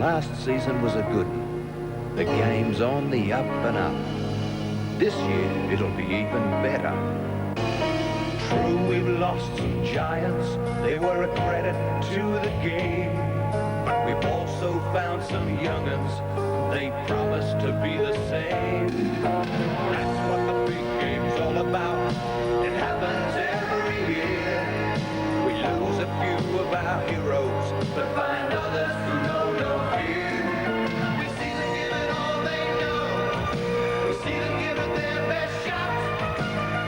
Last season was a good one. The game's on the up and up. This year it'll be even better. True, we've lost some giants. They were a credit to the game. But we've also found some young'uns. They promise to be the same. That's what the big game's all about. It happens every year. We lose a few of our heroes, but find others who know no fear. We see them give it all they know. We see them give it their best shot.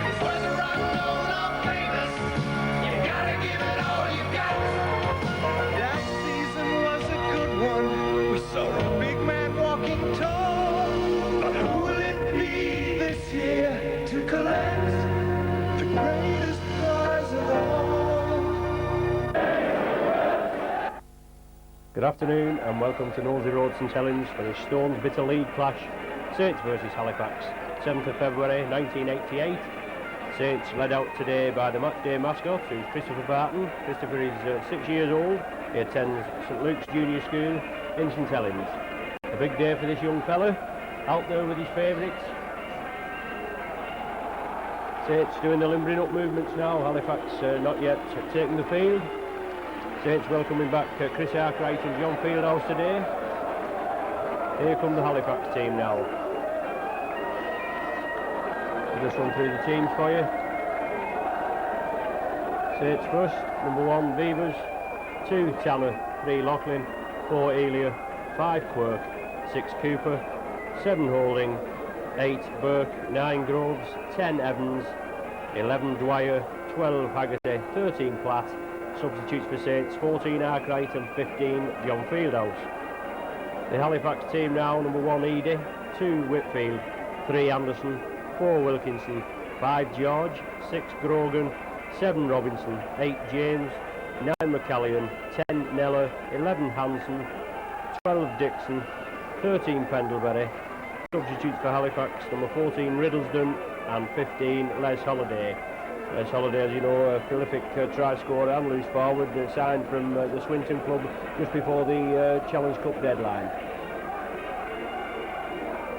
It's whether I'm known or famous. You gotta give it all you got. That season was a good one. We saw a big man walking tall. But who will it be this year to collect the greatest prize of all? Good afternoon and welcome to Nosey Road St Helens for the Stones Bitter League clash, Saints versus Halifax, 7th of February 1988. Saints led out today by the matchday mascot, who's Christopher Barton. Christopher is 6 years old. He attends St Luke's Junior School in St Helens. A big day for this young fella, out there with his favourites. Saints doing the limbering up movements now. Halifax not yet taking the field. Saints welcoming back Chris Arkwright and John Fieldhouse today. Here come the Halifax team now. I'll just run through the teams for you. Saints first, number 1 Beavers, 2 Tanner, 3 Laughlin, 4 Elia, 5 Quirk, 6 Cooper, 7 Holding, 8 Burke, 9 Groves, 10 Evans, 11 Dwyer, 12 Haggerty, 13 Platt. Substitutes for Saints, 14 Arkwright and 15 John Fieldhouse. The Halifax team now, number 1 Edie, 2 Whitfield, 3 Anderson, 4 Wilkinson, 5 George, 6 Grogan, 7 Robinson, 8 James, 9 McCallion, 10 Neller, 11 Hanson, 12 Dixon, 13 Pendlebury. Substitutes for Halifax, number 14 Riddlesden and 15 Les Holiday. Les Holiday, as you know, a prolific try scorer and loose forward, signed from the Swinton club just before the Challenge Cup deadline.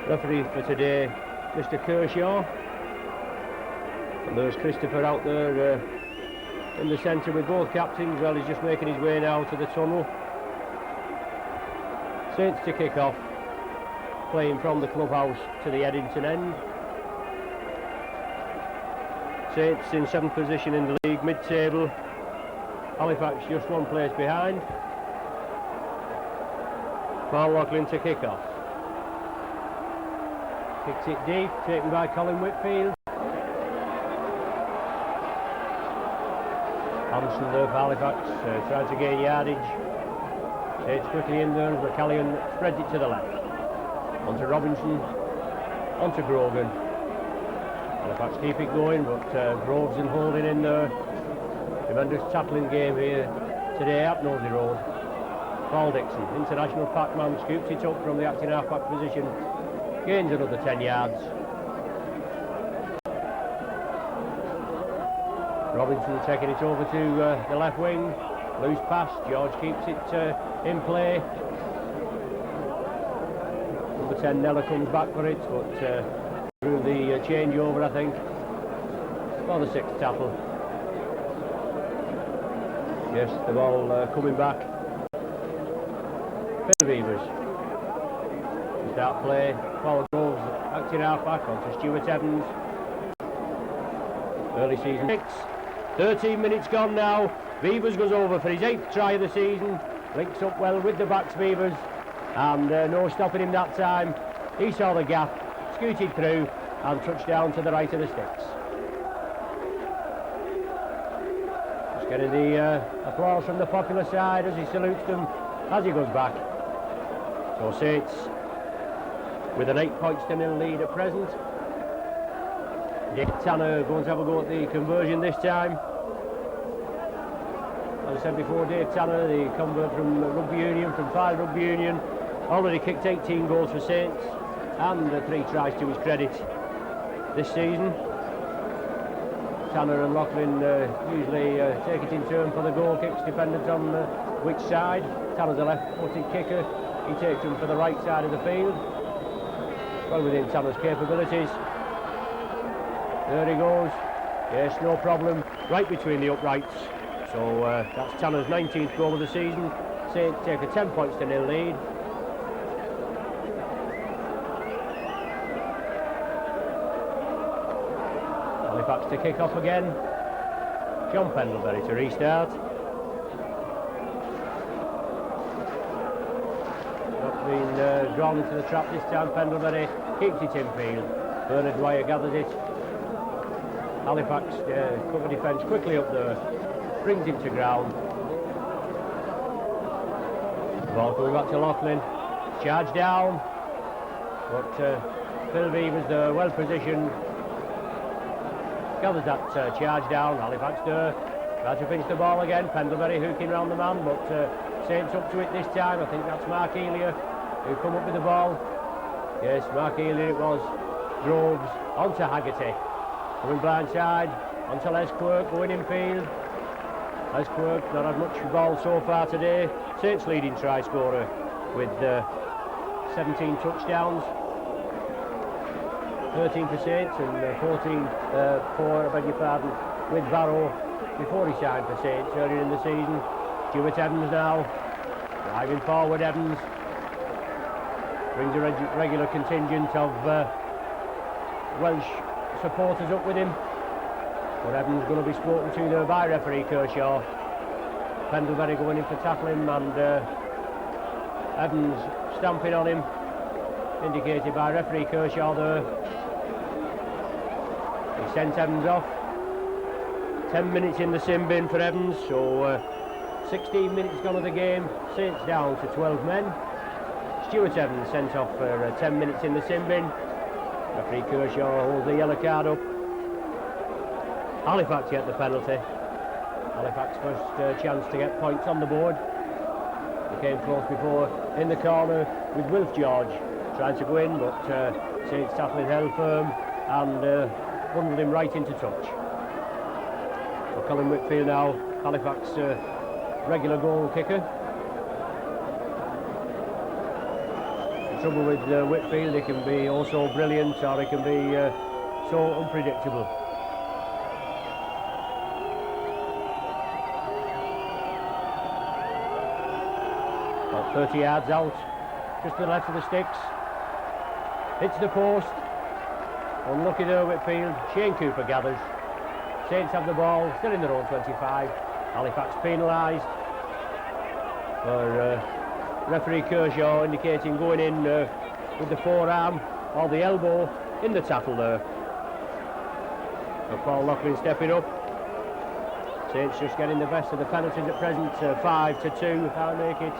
Referee for today, Mr Kershaw. And there's Christopher out there in the centre with both captains. Well, he's just making his way now to the tunnel. Saints to kick off, playing from the clubhouse to the Eddington end. Saints in 7th position in the league, mid-table. Halifax just 1 place behind. Paul Laughlin to kick off. Kicks it deep, taken by Colin Whitfield. Hanson there for Halifax, trying to gain yardage. Saints quickly in there, McCallion spreads it to the left. Onto Robinson, onto Grogan. Halifax keep it going, but Groves and Holding in there. Tremendous tackling game here today at Nosey Road. Paul Dixon, international packman, scoops it up from the acting half-back position, gains another 10 yards. Robinson taking it over to the left wing, loose pass, George keeps it in play. Number 10 Neller comes back for it, but through the changeover, I think, for the 6th tackle. Yes, the ball coming back. For the Beavers. Start play. Paul Groves acting half-back onto Stuart Evans. Early season 6. 13 minutes gone now. Beavers goes over for his 8th try of the season. Links up well with the backs Beavers. And no stopping him that time. He saw the gap, scooted through and touched down to the right of the sticks. Just getting the applause from the popular side as he salutes them as he goes back. So Saints with an 8-0 lead at present. Dick Tanner going to have a go at the conversion this time. As I said before, Dave Tanner, the convert from rugby union, from Fylde Rugby Union, already kicked 18 goals for Saints and 3 tries to his credit this season. Tanner and Laughlin usually take it in turn for the goal kicks, dependent on which side. Tanner's a left-footed kicker, He takes him for the right side of the field. Well within Tanner's capabilities. There he goes. Yes, no problem. Right between the uprights. So that's Tanner's 19th goal of the season. Saints take a 10 points to 0 lead. Halifax to kick off again. John Pendlebury to restart. Not been drawn into the trap this time. Pendlebury keeps it in field. Bernard Dwyer gathers it. Halifax cover defence quickly up there. Brings him to ground. Ball coming back to Laughlin. Charge down. But Phil Beavers there, well positioned. Gathers that charge down. Halifax there. Tries to pinch the ball again. Pendlebury hooking round the man, but Saints up to it this time. I think that's Mark Elia who come up with the ball. Yes, Mark Elia it was. Groves onto Haggerty. Coming blindside onto Les Quirk, going in field. Les Quirk not had much ball so far today. Saints leading try scorer with 17 touchdowns. 13 for Saints and 14 for, I beg your pardon, with Barrow before he signed for Saints earlier in the season. Stuart Evans now, driving forward Evans. Brings a regular contingent of Welsh supporters up with him. But Evans going to be spoken to there by referee Kershaw. Pendlebury going in for tackling and Evans stamping on him. Indicated by referee Kershaw there. He sent Evans off. 10 minutes in the sin bin for Evans, so 16 minutes gone of the game. Saints down to 12 men. Stuart Evans sent off for 10 minutes in the sin bin. Referee Kershaw holds the yellow card up. Halifax get the penalty. Halifax first chance to get points on the board. They came close before in the corner with Wilf George trying to go in, but Saints tackling held firm and bundled him right into touch. So Colin Whitfield now, Halifax regular goal kicker. The trouble with Whitfield, he can be also brilliant or he can be so unpredictable. About 30 yards out, just to the left of the sticks. Hits the post. Unlucky there, Whitfield. Shane Cooper gathers. Saints have the ball, still in their own 25. Halifax penalised. For referee Kershaw indicating going in with the forearm or the elbow in the tackle there. So Paul Laughlin stepping up. Saints just getting the best of the penalties at present. 5-2, if I make it.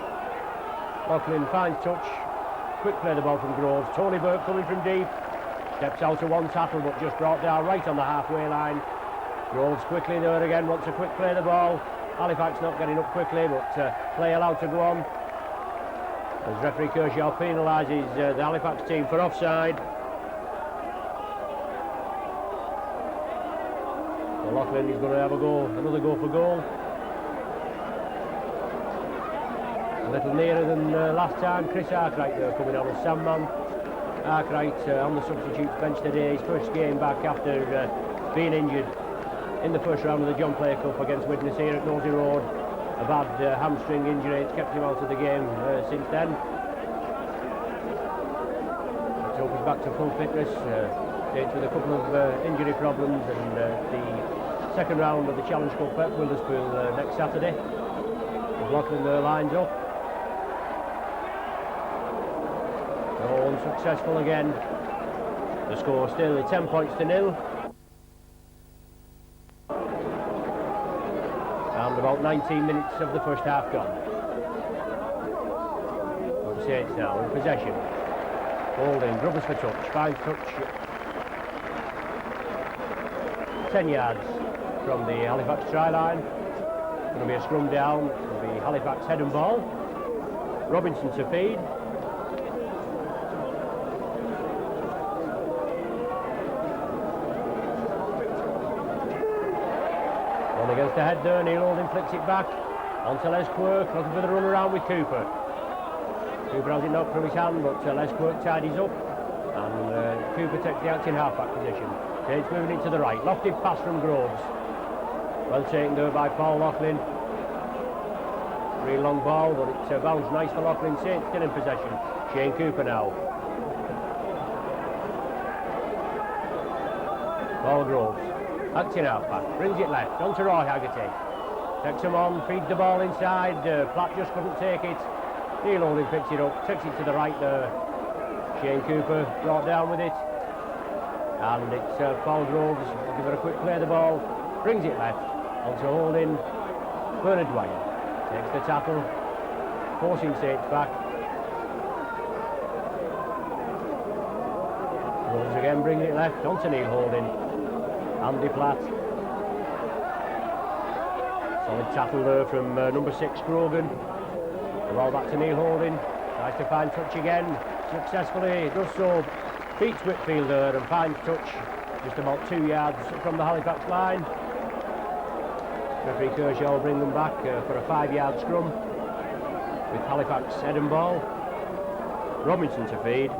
Laughlin finds touch. Quick play the ball from Groves. Tony Burke coming from deep. Steps out to one tackle but just brought down right on the halfway line. Groves quickly there again, wants to quick play the ball. Halifax not getting up quickly, but play allowed to go on. As referee Kershaw penalises the Halifax team for offside. So Laughlin is going to have a go, another go for goal. A little nearer than last time. Chris Arkwright there coming on as Sandman. Arkwright on the substitutes bench today, his first game back after being injured in the first round of the John Player Cup against Widnes here at Nosey Road. A bad hamstring injury, it's kept him out of the game since then. Let's hope he's back to full fitness. Saints with a couple of injury problems, and the second round of the Challenge Cup at Wilderspool next Saturday. Laughlin there lines up. So unsuccessful again. The score still 10 points to 0. And about 19 minutes of the first half gone. But Saints now in possession. Holding, Grubbers for touch, finds touch. 10 yards from the Halifax try line. Going to be a scrum down. It'll be Halifax head and ball. Robinson to feed. On against the head there, Neil Oldham flicks it back onto Les Quirk, looking for the run around with Cooper. Cooper has it knocked from his hand, but Les Quirk tidies up, and Cooper takes the acting half-back position. It's moving it to the right. Lofted pass from Groves. Well taken there by Paul Loughlin. Real long ball, but it bounced nice for Loughlin. Saint still in possession. Shane Cooper now. Paul Groves, acting half-back, brings it left, on to Roy Haggerty. Takes him on, feeds the ball inside, Platt just couldn't take it. Neil Holding picks it up, takes it to the right there. Shane Cooper brought down with it. And it's Paul Groves, give it a quick play of the ball, brings it left, on to Holding. Bernard Dwyer takes the tackle, forcing Saints back. Groves again brings it left, on to Neil Holding. Andy Platt. Solid tackle there from number 6 Grogan. The ball back to Neil Holding. Tries to find touch again. Successfully does so. Beats Whitfield there and finds touch just about 2 yards from the Halifax line. Referee Kershaw will bring them back for a 5-yard scrum with Halifax head and ball. Robinson to feed.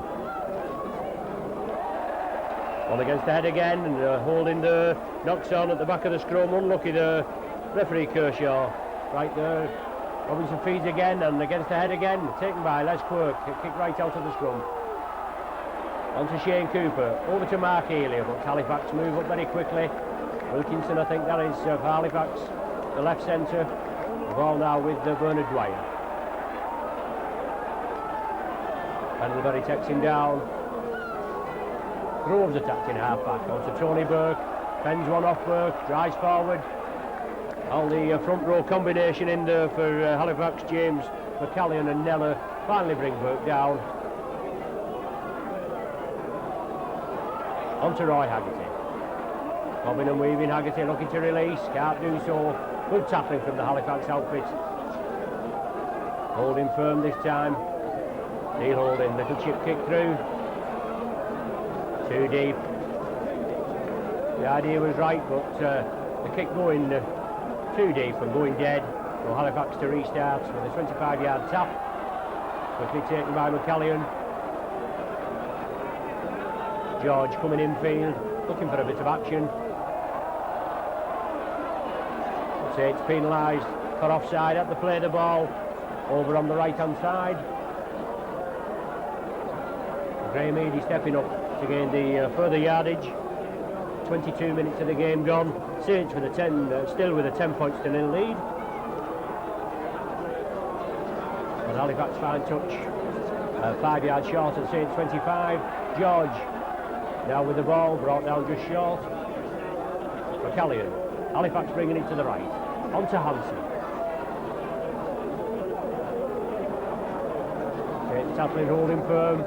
One against the head again, and Holding there, knocks on at the back of the scrum, unlucky there. Referee Kershaw, right there. Robinson feeds again, and against the head again, taken by Les Quirk, kick right out of the scrum. On to Shane Cooper, over to Mark Healy, but Halifax move up very quickly. Wilkinson, I think that is for Halifax, the left centre. The ball now with Bernard Dwyer. Pendlebury takes him down. Groves attacked in half-back, on to Tony Burke, fends one off Burke, drives forward. All the front row combination in there for Halifax, James, McCallion and Neller, finally bring Burke down. On to Roy Haggerty. Bobbing and weaving, Haggerty looking to release, can't do so. Good tackling from the Halifax outfit. Holding firm this time. Neil Holding, little chip kick through. Too deep. The idea was right, but the kick going too deep and going dead. So Halifax to restart with a 25-yard tap. Quickly taken by McCallion. George coming infield, looking for a bit of action. Saints penalised for offside at the play of the ball. Over on the right-hand side. Graham Eady stepping up to gain the further yardage. 22 minutes of the game gone. Saints with a 10, still with a 10 points to nil lead. And Halifax fine touch, 5 yards short at Saints 25. George now with the ball, brought down just short. McCallion, Halifax bringing it to the right. On to Hansen. Saints tackling, holding firm.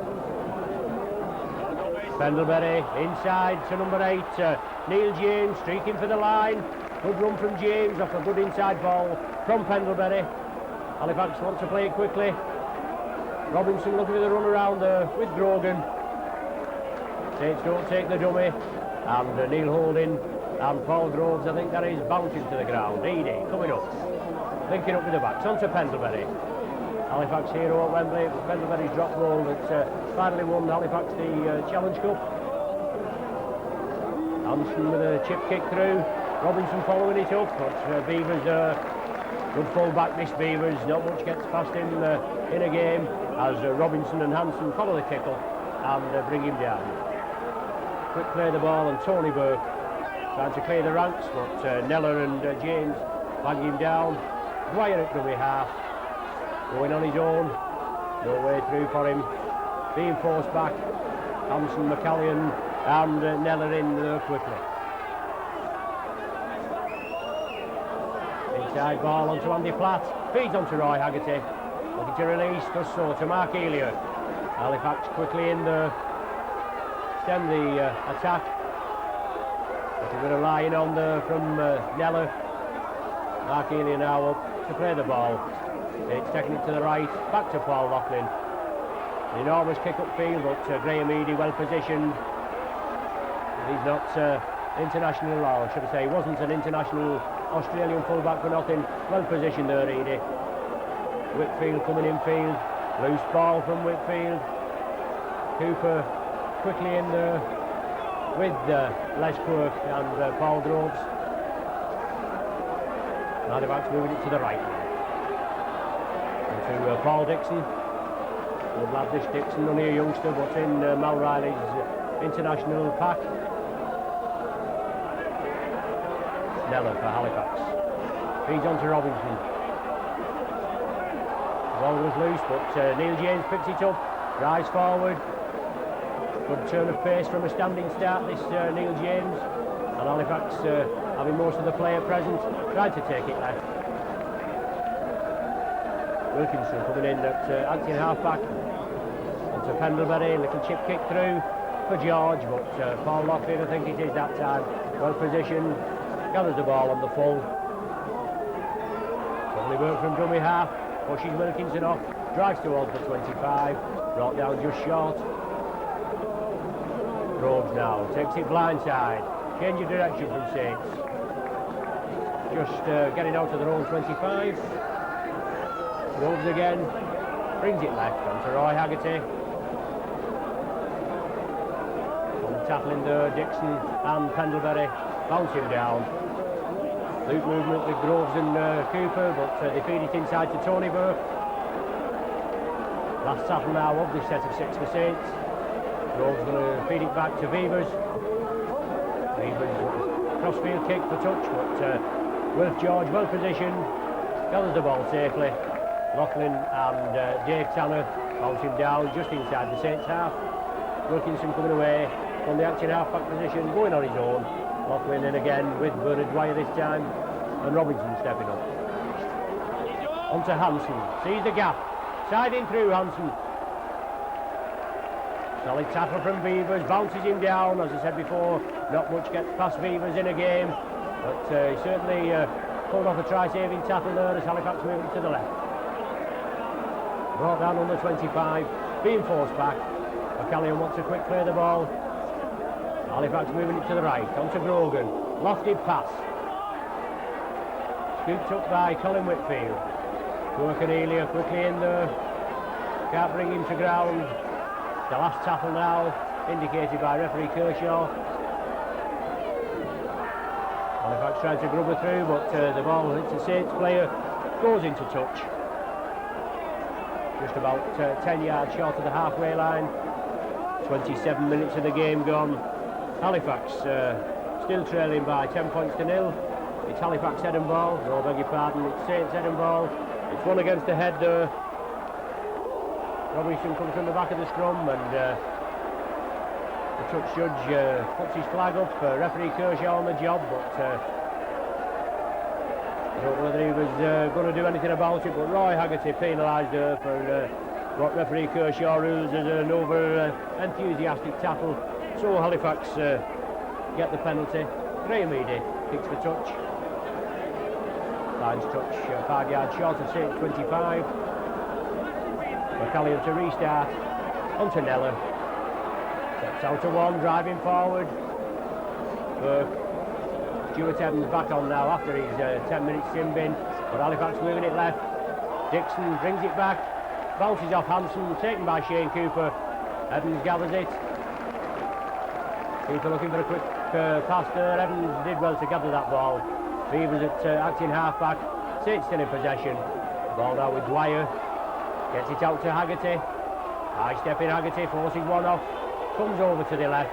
Pendlebury inside to number 8, Neil James streaking for the line. Good run from James off a good inside ball from Pendlebury. Halifax wants to play it quickly. Robinson looking for the run around there with Grogan. Saints don't take the dummy, and Neil Holding and Paul Groves, I think that is, bouncing to the ground. Eady coming up, linking up with the backs, on to Pendlebury. Halifax hero at Wembley, it was Pendlebury's drop goal that finally won Halifax the Challenge Cup. Hansen with a chip kick through, Robinson following it up, but Beavers, good full back this Beavers, not much gets past him in a game, as Robinson and Hansen follow the kick up and bring him down. Quick play of the ball, and Tony Burke trying to clear the ranks, but Neller and James bang him down. Dwyer at dummy half, going on his own, no way through for him, being forced back. Hansen, McCallion and Neller in there quickly. Inside ball onto Andy Platt, feeds onto Roy Haggerty, looking to release, does so to Mark Elia. Halifax quickly in there, stem the attack. A bit of lying on there from Neller. Mark Elia now up to play the ball. It's taking it to the right, back to Paul Loughlin. An enormous kick upfield, but Graham Eady well positioned. He's not international, or should I say, he wasn't an international Australian fullback for nothing. Well positioned there, Eady. Whitfield coming infield. Loose ball from Whitfield. Cooper quickly in there with Les Quirk and Paul Groves. Halifax moving it to the right. And to Paul Dixon. Good lad, this Dixon, only a youngster, but in Mal Riley's international pack. Sneller for Halifax. Feeds on to Robinson. The ball was loose, but Neil James picks it up, drives forward. Good turn of pace from a standing start, this Neil James. And Halifax, having most of the player present, tried to take it left. Wilkinson coming in at acting half-back. Onto Pendlebury, little chip kick through for George, but Paul Loughlin, I think it is that time, well positioned, gathers the ball on the full. Lovely work from dummy half, pushes Wilkinson off, drives towards the 25, brought down just short. Groves now takes it blindside, change of direction from Saints. Just getting out to their own 25. Groves again, brings it left onto Roy Haggerty. Tackling there, Dixon and Pendlebury, bounce him down. Loop movement with Groves and Cooper, but they feed it inside to Tony Burke. Last tackle now of this set of 6 for Saints. Groves going to feed it back to Beavers. Beavers crossfield kick for touch, but Wilf George well positioned, gathers the ball safely. Loughlin and Dave Tanner bounce him down just inside the Saints half. Wilkinson coming away from the acting half-back position, going on his own. Loughlin in again with Bernard Dwyer this time, and Robinson stepping up. Onto Hansen, sees the gap, siding through Hansen. Solid tackle from Beavers, bounces him down. As I said before, not much gets past Beavers in a game, but he certainly pulled off a try-saving tackle there as Halifax moving to the left. Brought down on the 25, being forced back. O'Callaghan wants a quick clear the ball. Halifax moving it to the right, onto Grogan. Lofted pass. Scooped up by Colin Whitfield. Quirk and Elia quickly in there. Can't bring him to ground. The last tackle now, indicated by referee Kershaw. Halifax tries to grubber through, but the ball hits a Saints player, goes into touch. Just about 10 yards short of the halfway line. 27 minutes of the game gone. Halifax still trailing by 10 points to 0. It's Halifax head and ball. No, beg your pardon, it's Saints head and ball. It's one against the head there. Robinson comes from the back of the scrum, and the touch judge puts his flag up. Referee Kershaw on the job, but I don't know whether he was going to do anything about it, but Roy Haggerty penalised her for what referee Kershaw rules as an over-enthusiastic tackle. So Halifax get the penalty. Graham Eady kicks for touch. Lines touch 5 yards short of Saints 25. McCallion to restart. Onto Neller. Steps out to one, driving forward. Stuart Evans back on now after his 10 minutes sin bin. But Halifax moving it left. Dixon brings it back. Bounces off Hansen, taken by Shane Cooper. Evans gathers it. Cooper looking for a quick pass there. Evans did well to gather that ball. Beavers at acting half-back. Saints still in possession. Ball now with Dwyer. Gets it out to Haggerty. High step in Haggerty, forces one off. Comes over to the left.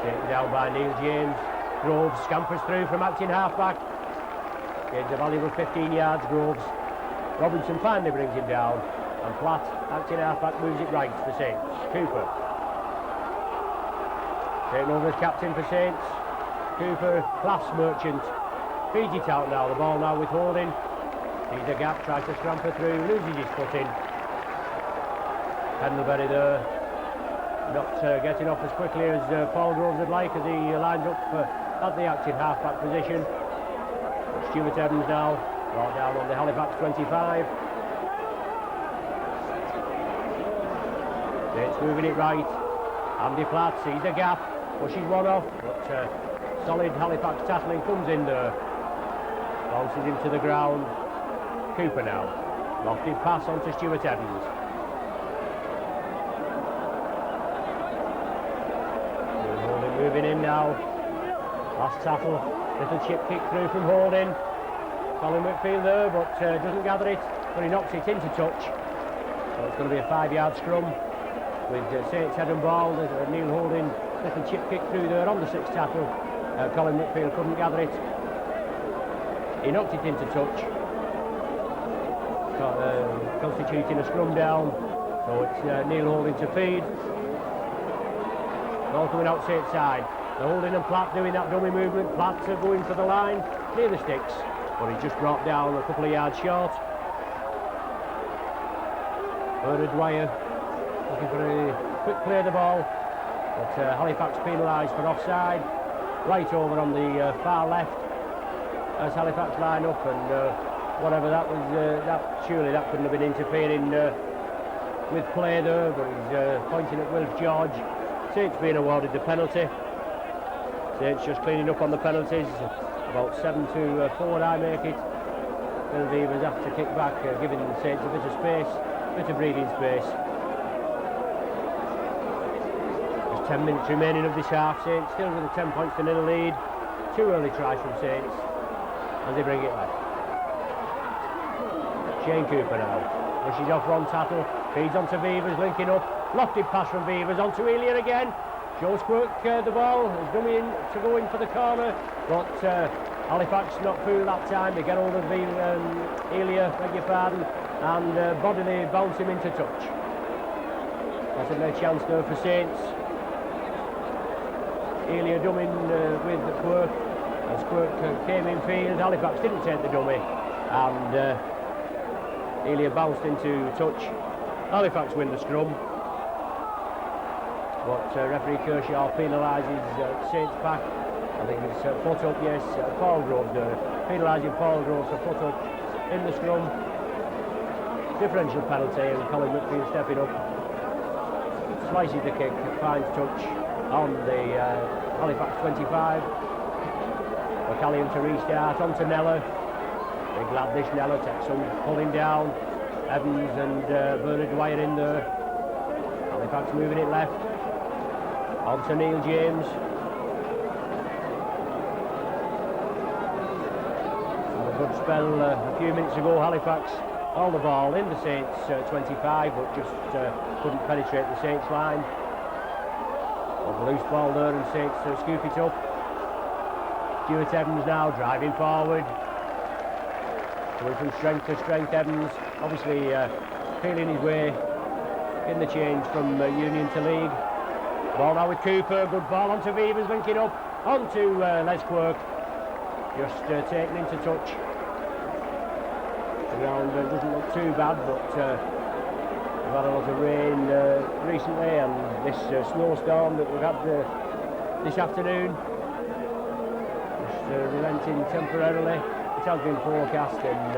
Taken down by Neil James. Groves scampers through from acting half-back. Gains a valuable 15 yards, Groves. Robinson finally brings him down. And Platt, acting half-back, moves it right for Saints. Cooper. Taken over as captain for Saints. Cooper, class merchant. Feeds it out now, the ball now with Holding. Sees a gap, tries to scramper through, loses his footing. Pendlebury there. Not getting off as quickly as Paul Groves would like as he lines up at the active half-back position. Stuart Evans now, brought down on the Halifax 25. It's moving it right. Andy Platt sees the gap, pushes one off, but solid Halifax tackling comes in there. Bounces him to the ground. Cooper now. Lofted pass on to Stuart Evans. Holding moving in now. Last tackle. Little chip kick through from Holding. Colin Whitfield there, but doesn't gather it. But he knocks it into touch. So it's going to be a 5-yard scrum with Saints head and ball. There's Neil Holding. Little chip kick through there on the 6th tackle. Colin Whitfield couldn't gather it. He knocked it into touch. Constituting a scrum down. So it's Neil Holding to feed. Ball coming out Saints side. Holding and Platt doing that dummy movement. Platt going for the line near the sticks, but he just dropped down a couple of yards short. Bernard Dwyer looking for a quick play of the ball, but Halifax penalised for offside. Right over on the far left as Halifax line up, and whatever that was, surely that couldn't have been interfering with play there, but he's pointing at Wilf George. Saints being awarded the penalty. Saints just cleaning up on the penalties. About 7-4 I make it. Bill Beavers have to kick back, giving the Saints a bit of space, a bit of breathing space. There's 10 minutes remaining of this half. Saints still with a 10 points to nil lead. 2 early tries from Saints as they bring it left. Shane Cooper now. Rushes off one tackle, feeds onto Beavers, linking up. Lofted pass from Beavers onto Elia again. Joe Squirk the ball, is coming in to go in for the corner, but Halifax not through that time. They get hold of Elia, beg your pardon, and bodily bounce him into touch. That's a chance there for Saints. Elia dumming with Quirk, as Quirk came in field. Halifax didn't take the dummy, and Elia bounced into touch. Halifax win the scrum. But referee Kershaw penalises Saints back. I think it's foot up, yes. Paul Groves penalising Paul Groves for foot up in the scrum. Differential penalty, and Colin Whitfield stepping up. Slices the kick, finds touch on the Halifax 25. McCallion to restart, on to Neller. Big lad this Neller, takes some pulling down. Evans and Bernard Dwyer in there. Halifax moving it left. On to Neil James. A good spell a few minutes ago. Halifax all the ball in the Saints 25, but just couldn't penetrate the Saints line. On the loose ball there, and Saints scoop it up. Stuart Evans now driving forward. Going from strength to strength. Evans obviously feeling his way in the change from Union to League. Ball now with Cooper, good ball onto Beavers, linking up, onto Les Quirk, just taken into touch. The ground doesn't look too bad, but we've had a lot of rain recently, and this snowstorm that we've had this afternoon, just relenting temporarily. It has been forecast, and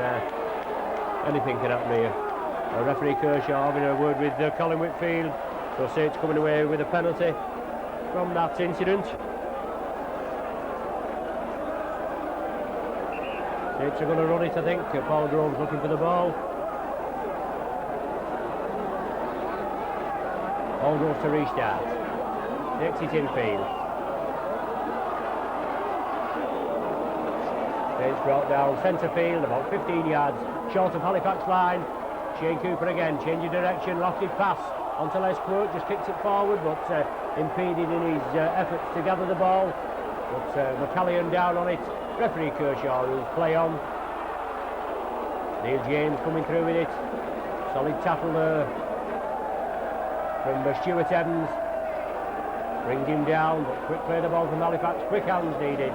anything can happen here. Referee Kershaw having a word with Colin Whitfield. So Saints coming away with a penalty from that incident. Saints are going to run it, I think. Paul Groves looking for the ball. Paul Groves to restart. Takes it infield. Saints brought down centre field, about 15 yards short of Halifax line. Shane Cooper again, changing direction, lofted pass. Onto Les Quirk, just kicks it forward, but impeded in his efforts to gather the ball. But McCallion down on it. Referee Kershaw will play on. Neil James coming through with it. Solid tackle there from Stuart Evans. Brings him down, but quick play the ball from Halifax. Quick hands needed.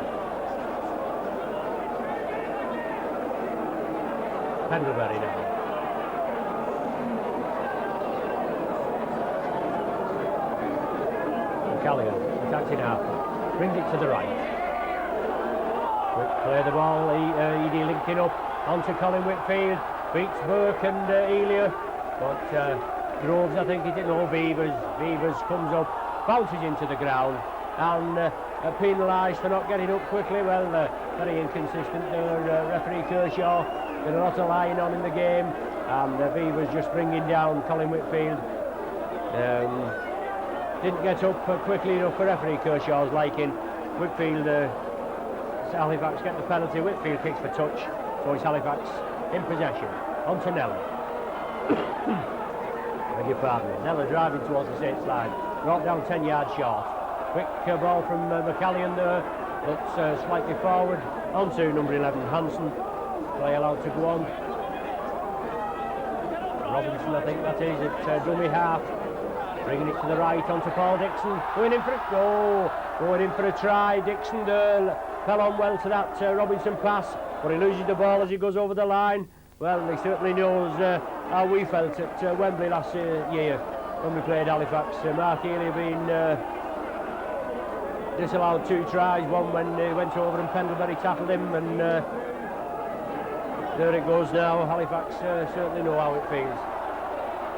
Pendlebury now. McCallion attacking half, brings it to the right. Quick play the ball, Edie linking up onto Colin Whitfield, beats Burke and Elia, but Groves, I think he didn't know Beavers comes up, bounces into the ground, and penalised for not getting up quickly. Well, very inconsistent there, referee Kershaw. been a lot of lying on in the game, and the Beavers just bringing down Colin Whitfield. Didn't get up quickly enough for referee Kershaw's liking. Whitfield, Halifax get the penalty. Whitfield kicks for touch, so it's Halifax in possession. On to Nella. Beg your pardon. Nella driving towards the Saints line. Brought down 10 yards short. Quick ball from McCallion there. Looks slightly forward. On to number 11, Hansen. Play allowed to go on. Robinson, I think that is, at dummy half. Bringing it to the right onto Paul Dixon. Going in for a goal. Going in for a try. Dixon there fell on well to that Robinson pass, but he loses the ball as he goes over the line. Well, he certainly knows how we felt at Wembley last year when we played Halifax. Mark Healy being disallowed 2 tries, one when he went over and Pendlebury tackled him, and there it goes now. Halifax certainly know how it feels.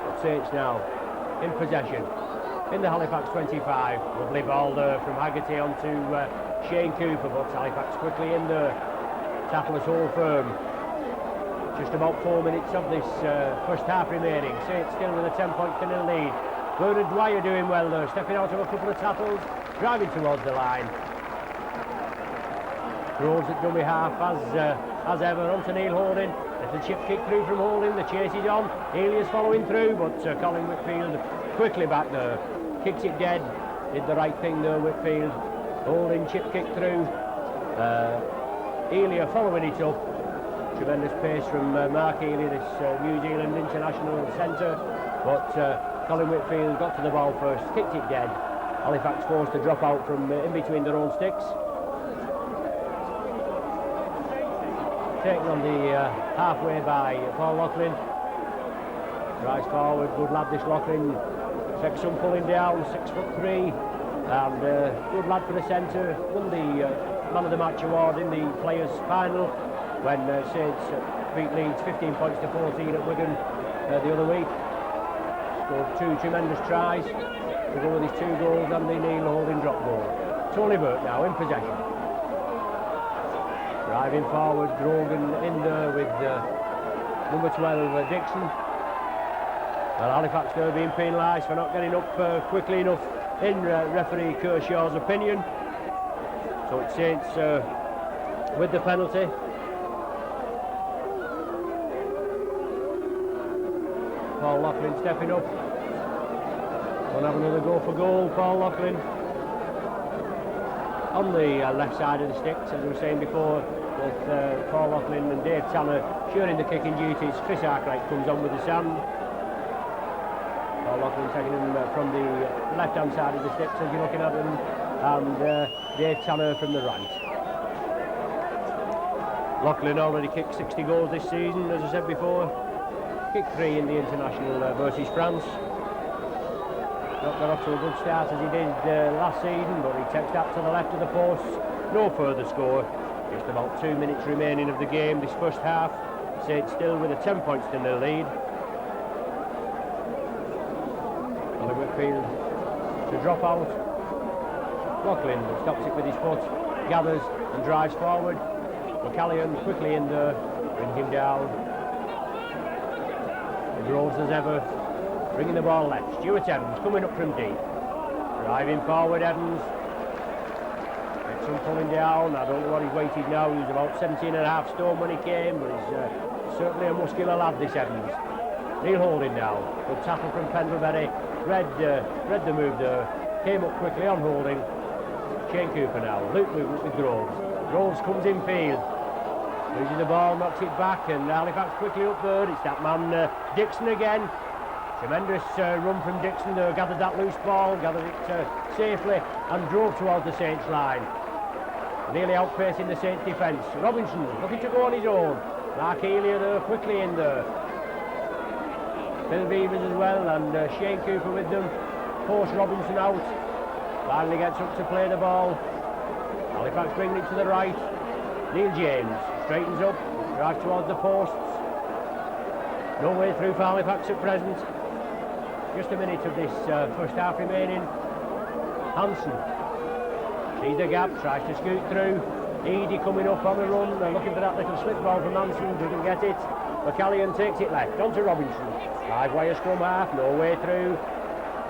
But Saints now in possession in the Halifax 25. Lovely ball there from Haggerty onto Shane Cooper, but Halifax quickly in there. Tacklers hold firm. Just about 4 minutes of this first half remaining. Saints still with a 10-point lead. Bernard Dwyer doing well there, stepping out of a couple of tackles, driving towards the line. Groves at dummy half as ever. On to Neil Holding. Little chip kick through from Holding. The chase is on. Elias following through, but Colin Whitfield quickly back there. Kicks it dead. Did the right thing there, Whitfield. Holding chip kick through. Elia following it up. Tremendous pace from Mark Elia, this New Zealand international centre. But Colin Whitfield got to the ball first, kicked it dead. Halifax forced to drop out from in between their own sticks. Taken on the halfway by Paul Loughlin. Drives forward, good lad this Loughlin. Sexton pulling down, 6'3", and good lad for the centre. Won the Man of the Match award in the Players' Final when Saints beat Leeds 15 points to 14 at Wigan the other week. Scored 2 tremendous tries to go with his 2 goals and the Neil Holding drop goal. Tony Burke now in possession. Driving forward, Grogan in there with number 12 Dixon. Well, Halifax there being penalised for not getting up quickly enough in referee Kershaw's opinion. So it's Saints with the penalty. Paul Loughlin stepping up. We'll have another go for goal, Paul Loughlin. On the left side of the sticks, as we were saying before, with Paul Loughlin and Dave Tanner sharing the kicking duties. Chris Arkwright comes on with the sand. Paul Loughlin taking him from the left-hand side of the sticks as you're looking at him, and Dave Tanner from the right. Loughlin already kicked 60 goals this season, as I said before. Kicked 3 in the international versus France. Not got off to a good start as he did last season, but he takes that to the left of the post. No further score. Just about 2 minutes remaining of the game, this first half. Saints still with a 10 points in their lead. Colin Whitfield to drop out. Loughlin stops it with his foot, gathers and drives forward. McCallion quickly in there, bring him down. Groves as ever, bringing the ball left. Stuart Evans coming up from deep. Driving forward, Evans. Some pulling down. I don't know what his weight is now. He was about 17.5 stone when he came, but he's certainly a muscular lad, this Evans. Neil Holding now. Good tackle from Pendlebury. Read the move there. Came up quickly on Holding. Shane Cooper now. Luke with Groves. Groves comes in field. Loses the ball, knocks it back, and Halifax quickly up there. It's that man Dixon again. Tremendous run from Dixon there. Gathered that loose ball, gathered it safely, and drove towards the Saints line. Nearly outpacing the Saints defence. Robinson looking to go on his own. Mark Elia there, quickly in there. Bill Beavers as well, and Shane Cooper with them. Force Robinson out. Finally gets up to play the ball. Halifax bringing it to the right. Neil James straightens up, drives towards the posts. No way through for Halifax at present. Just a minute of this first half remaining. Hansen sees the gap, tries to scoot through. Eady coming up on the run, looking for that little slip ball from Manson, doesn't get it. McCallion takes it left, on to Robinson. 5-wire scrum half, no way through.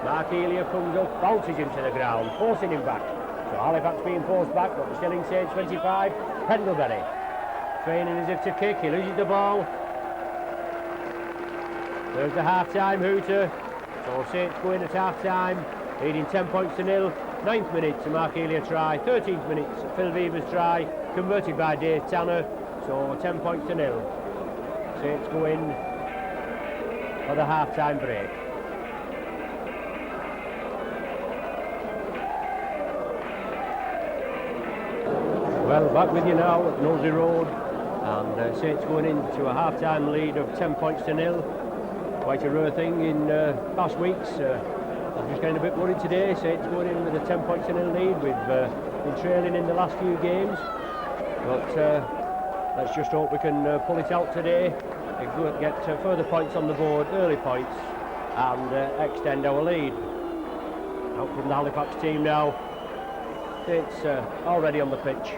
Mark Elia comes up, bounces him to the ground, forcing him back. So Halifax being forced back, but still in Saints 25. Pendlebury training as if to kick, he loses the ball. There's the half-time hooter. So Saints go in at half-time, leading 10 points to nil. 9th minute to Mark Elia try, 13th minute Phil Weaver's try, converted by Dave Tanner, so 10 points to nil. Saints go in for the half-time break. Well, back with you now at Nosey Road, and Saints going into a half-time lead of 10 points to nil. Quite a rare thing in past weeks. I'm just getting a bit worried today. Saints going in with a 10 points to nil lead. We've been trailing in the last few games, but let's just hope we can pull it out today and get further points on the board, early points, and extend our lead. Out from the Halifax team now. Saints already on the pitch.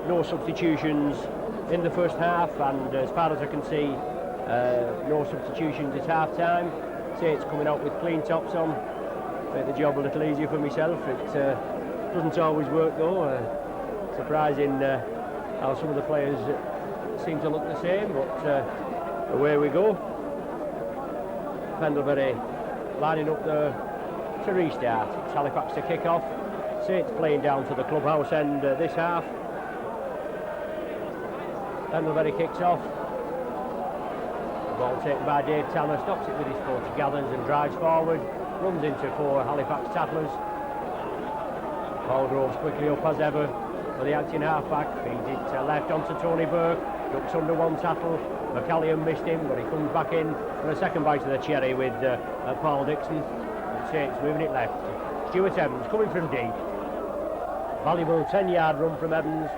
No substitutions in the first half, and as far as I can see, no substitutions at half-time. Saints coming out with clean tops on. Make the job a little easier for myself. It doesn't always work though. Surprising how some of the players seem to look the same, but away we go. Pendlebury lining up to restart. It's Halifax to kick off. Saints playing down to the clubhouse end this half. Pendlebury kicks off. Ball taken by Dave Tanner, stops it with his foot, gathers and drives forward, runs into 4 Halifax tacklers. Paul Groves quickly up as ever for the acting half-back, feeds it left onto Tony Burke, ducks under one tackle. McCallion missed him, but he comes back in for a second bite of the cherry with Paul Dixon. Saints moving it left. Stuart Evans coming from deep. Valuable 10-yard run from Evans.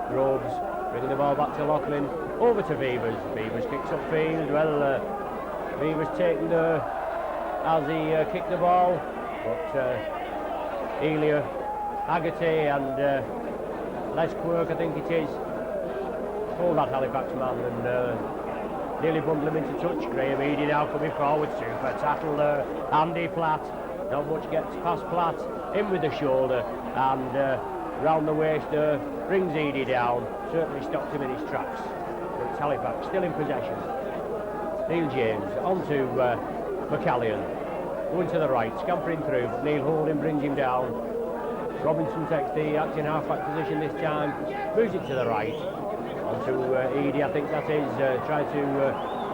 Groves bringing the ball back to Loughlin, over to Weavers. Weavers kicks upfield. Well, Weavers taken as he kicked the ball, but Elia, Haggerty and Les Quirk, I think it is, hold that Halifax man and nearly bundle him into touch. Graham Eady now coming forward, super tackle there. Andy Platt, not much gets past Platt, in with the shoulder and round the waist brings Eady down, certainly stopped him in his tracks. But it's Halifax still in possession. Neil James on to McCallion, going to the right, scampering through, but Neil Holding brings him down. Robinson takes the acting half-back position this time, moves it to the right, on to Eady, I think that is, tried to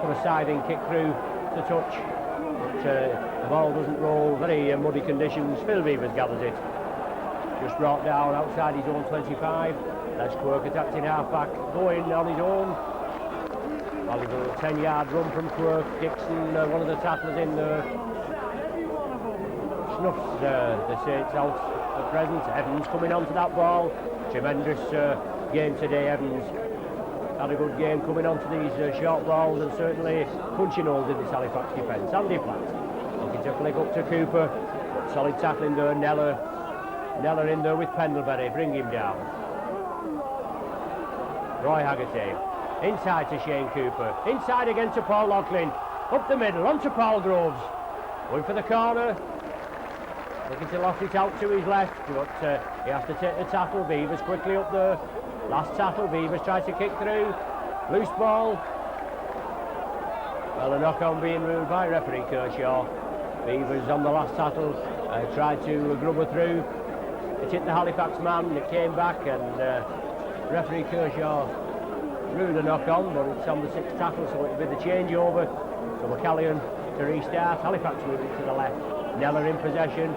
put a siding kick through the touch, but the ball doesn't roll, very muddy conditions. Phil Weavers gathers it. Just brought down outside his own 25. Let's Quirk attacking half-back, going on his own. Valuable 10-yard run from Quirk. Dixon, one of the tacklers in there, snuffs the Saints out at present. Evans coming onto that ball. Tremendous game today, Evans. Had a good game coming onto these short balls and certainly punching holes in this Halifax defence. Andy Platt looking to flick up to Cooper. Solid tackling there, Neller in there with Pendlebury, bring him down. Roy Haggerty, inside to Shane Cooper, inside again to Paul Loughlin, up the middle, on to Paul Groves, going for the corner, looking to loft it out to his left, but he has to take the tackle. Weavers quickly up there, last tackle, Weavers tries to kick through, loose ball. Well, a knock-on being ruled by referee Kershaw. Weavers on the last tackle, tried to grub her through. It hit the Halifax man, it came back, and referee Kershaw ruled a knock-on, but it's on the 6th tackle, so it'll be the changeover. So McCallion to restart, Halifax moving to the left, Neller in possession,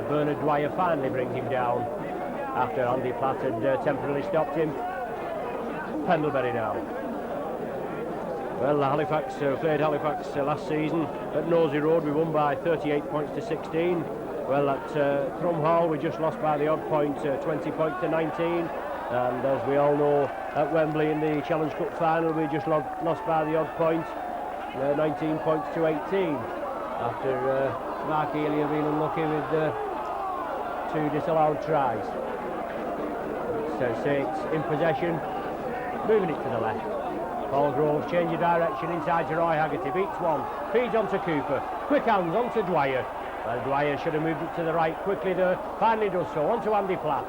Bernard Dwyer finally brings him down after Andy Platt had temporarily stopped him. Pendlebury now. Well, Halifax played Halifax last season at Nosey Road. We won by 38 points to 16. Well, at Thrum Hall we just lost by the odd point, 20 points to 19, and as we all know, at Wembley in the Challenge Cup final we just lost by the odd point, 19 points to 18, after Mark Elia being unlucky with 2 disallowed tries. Saints in possession, moving it to the left. Paul Groves changing direction inside to Roy Haggerty, beats one, feeds onto Cooper, quick hands onto Dwyer. Well, Dwyer should have moved it to the right quickly there, finally does so, onto Andy Platt.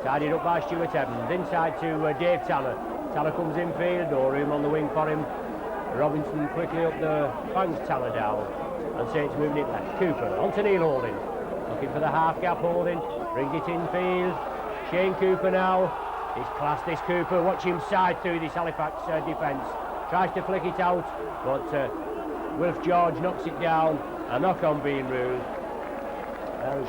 Tidied up by Stuart Evans, inside to Dave Tanner. Tanner comes in field, no room on the wing for him. Robinson quickly up the bangs Tanner down, and Saints moving it left. Cooper onto Neil Holding, looking for the half gap. Holding brings it in field. Shane Cooper now. He's classed, this Cooper. Watch him side through this Halifax defence. Tries to flick it out, but Wilf George knocks it down. A knock-on being ruled.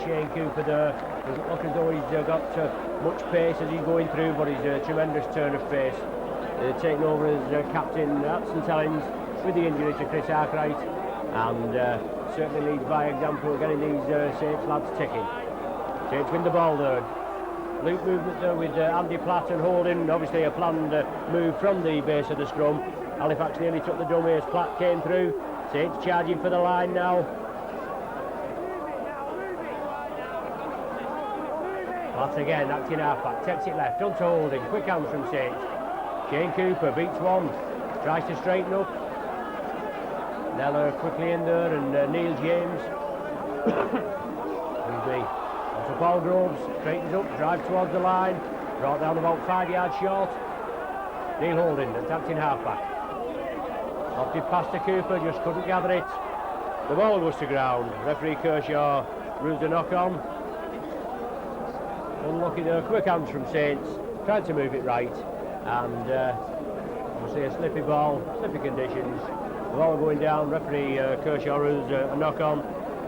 Shane Cooper there doesn't look as though he's got much pace as he's going through, but he's a tremendous turn of pace. Taking over as captain at St Helens with the injury to Chris Arkwright, and certainly leads by example, getting these Saints lads ticking. Saints win the ball there. Loop movement there with Andy Platt and Holding, obviously a planned move from the base of the scrum. Halifax nearly took the dummy as Platt came through. Saints charging for the line now. Platt again, acting half-back, takes it left, onto Holding, quick hands from Saints. Shane Cooper beats one, tries to straighten up. Nella quickly in there, and Neil James. Onto Paul Groves, straightens up, drives towards the line, brought down about 5 yards short. Neil Holding, attacked in half-back. Opted past to Cooper, just couldn't gather it. The ball goes to ground. Referee Kershaw rules a knock-on. Unlucky there, quick hands from Saints, tried to move it right, and obviously a slippy ball, slippy conditions. The ball going down, referee Kershaw rules a knock-on.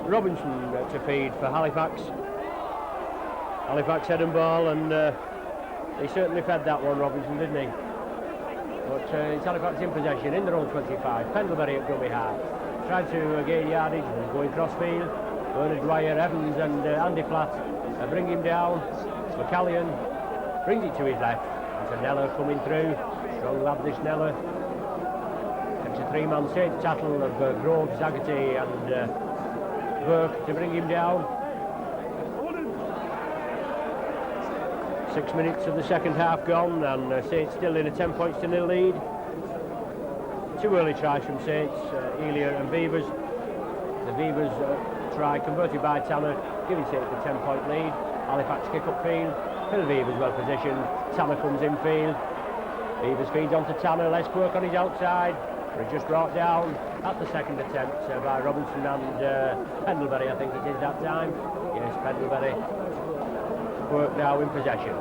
Robinson to feed for Halifax. Halifax head and ball, and he certainly fed that one, Robinson, didn't he? But it's Halifax in possession, in their own 25. Pendlebury at dummy half. Tried to gain yardage, going cross field. Bernard Dwyer, Evans and Andy Platt bring him down. McCallion brings it to his left. It's Nella coming through. Strong lad, this Nella. It's a 3-man Saints tattle of Groves, Haggerty and Burke to bring him down. 6 minutes of the second half gone, and Saints still in a 10 points to nil lead. 2 early tries from Saints, Elia and Beavers. The Beavers try converted by Tanner, giving Saints a 10-point lead. Halifax kick up field. Phil Beavers well positioned. Tanner comes in field. Beavers feeds onto Tanner. Less work on his outside. But just brought down at the second attempt by Robinson and Pendlebury, I think it is that time. Yes, Pendlebury. Work now in possession.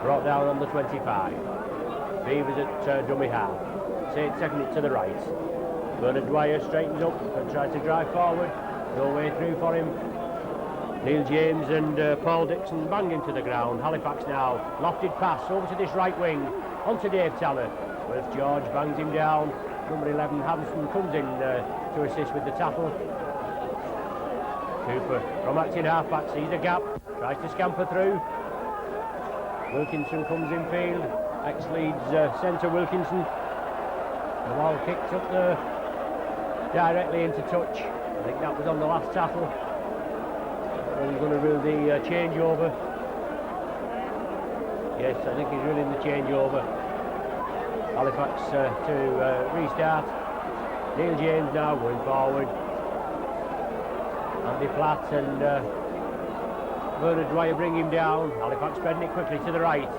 Brought down on the 25. Beavers at dummy half. Saints second it to the right. Bernard Dwyer straightens up and tries to drive forward. No way through for him. Neil James and Paul Dixon bang into the ground. Halifax now. Lofted pass over to this right wing. Onto Dave Tanner. Wilf George bangs him down. Number 11 Hanson comes in to assist with the tackle. Cooper from acting half-back sees a gap. Tries to scamper through. Wilkinson comes in field. Ex-Leeds centre Wilkinson. The ball kicked up there. Directly into touch. I think that was on the last tackle. He's going to rule the changeover. Yes, I think he's ruling the changeover. Halifax to restart. Neil James now going forward. Andy Platt and Bernard Dwyer bring him down. Halifax spreading it quickly to the right.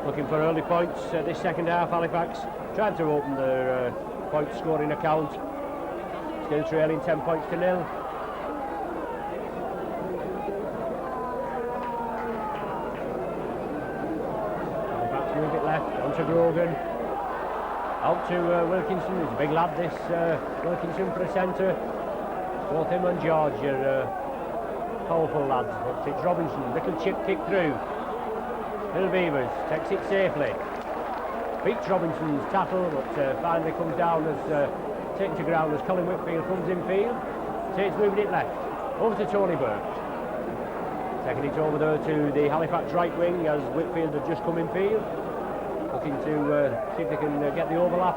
Looking for early points this second half. Halifax trying to open their point scoring account. Still trailing 10 points to nil. Halifax move it left onto Grogan. Out to Wilkinson. He's a big lad, this Wilkinson for a centre. Both him and George are powerful lads, but it's Robinson. Little chip kick through. Phil Beavers takes it safely. Beats Robinson's tackle, but finally comes down as taken to ground as Colin Whitfield comes in field. Saints moving it left. Over to Tony Burke. Taking it over there to the Halifax right wing as Whitfield had just come in field. Looking to see if they can get the overlap.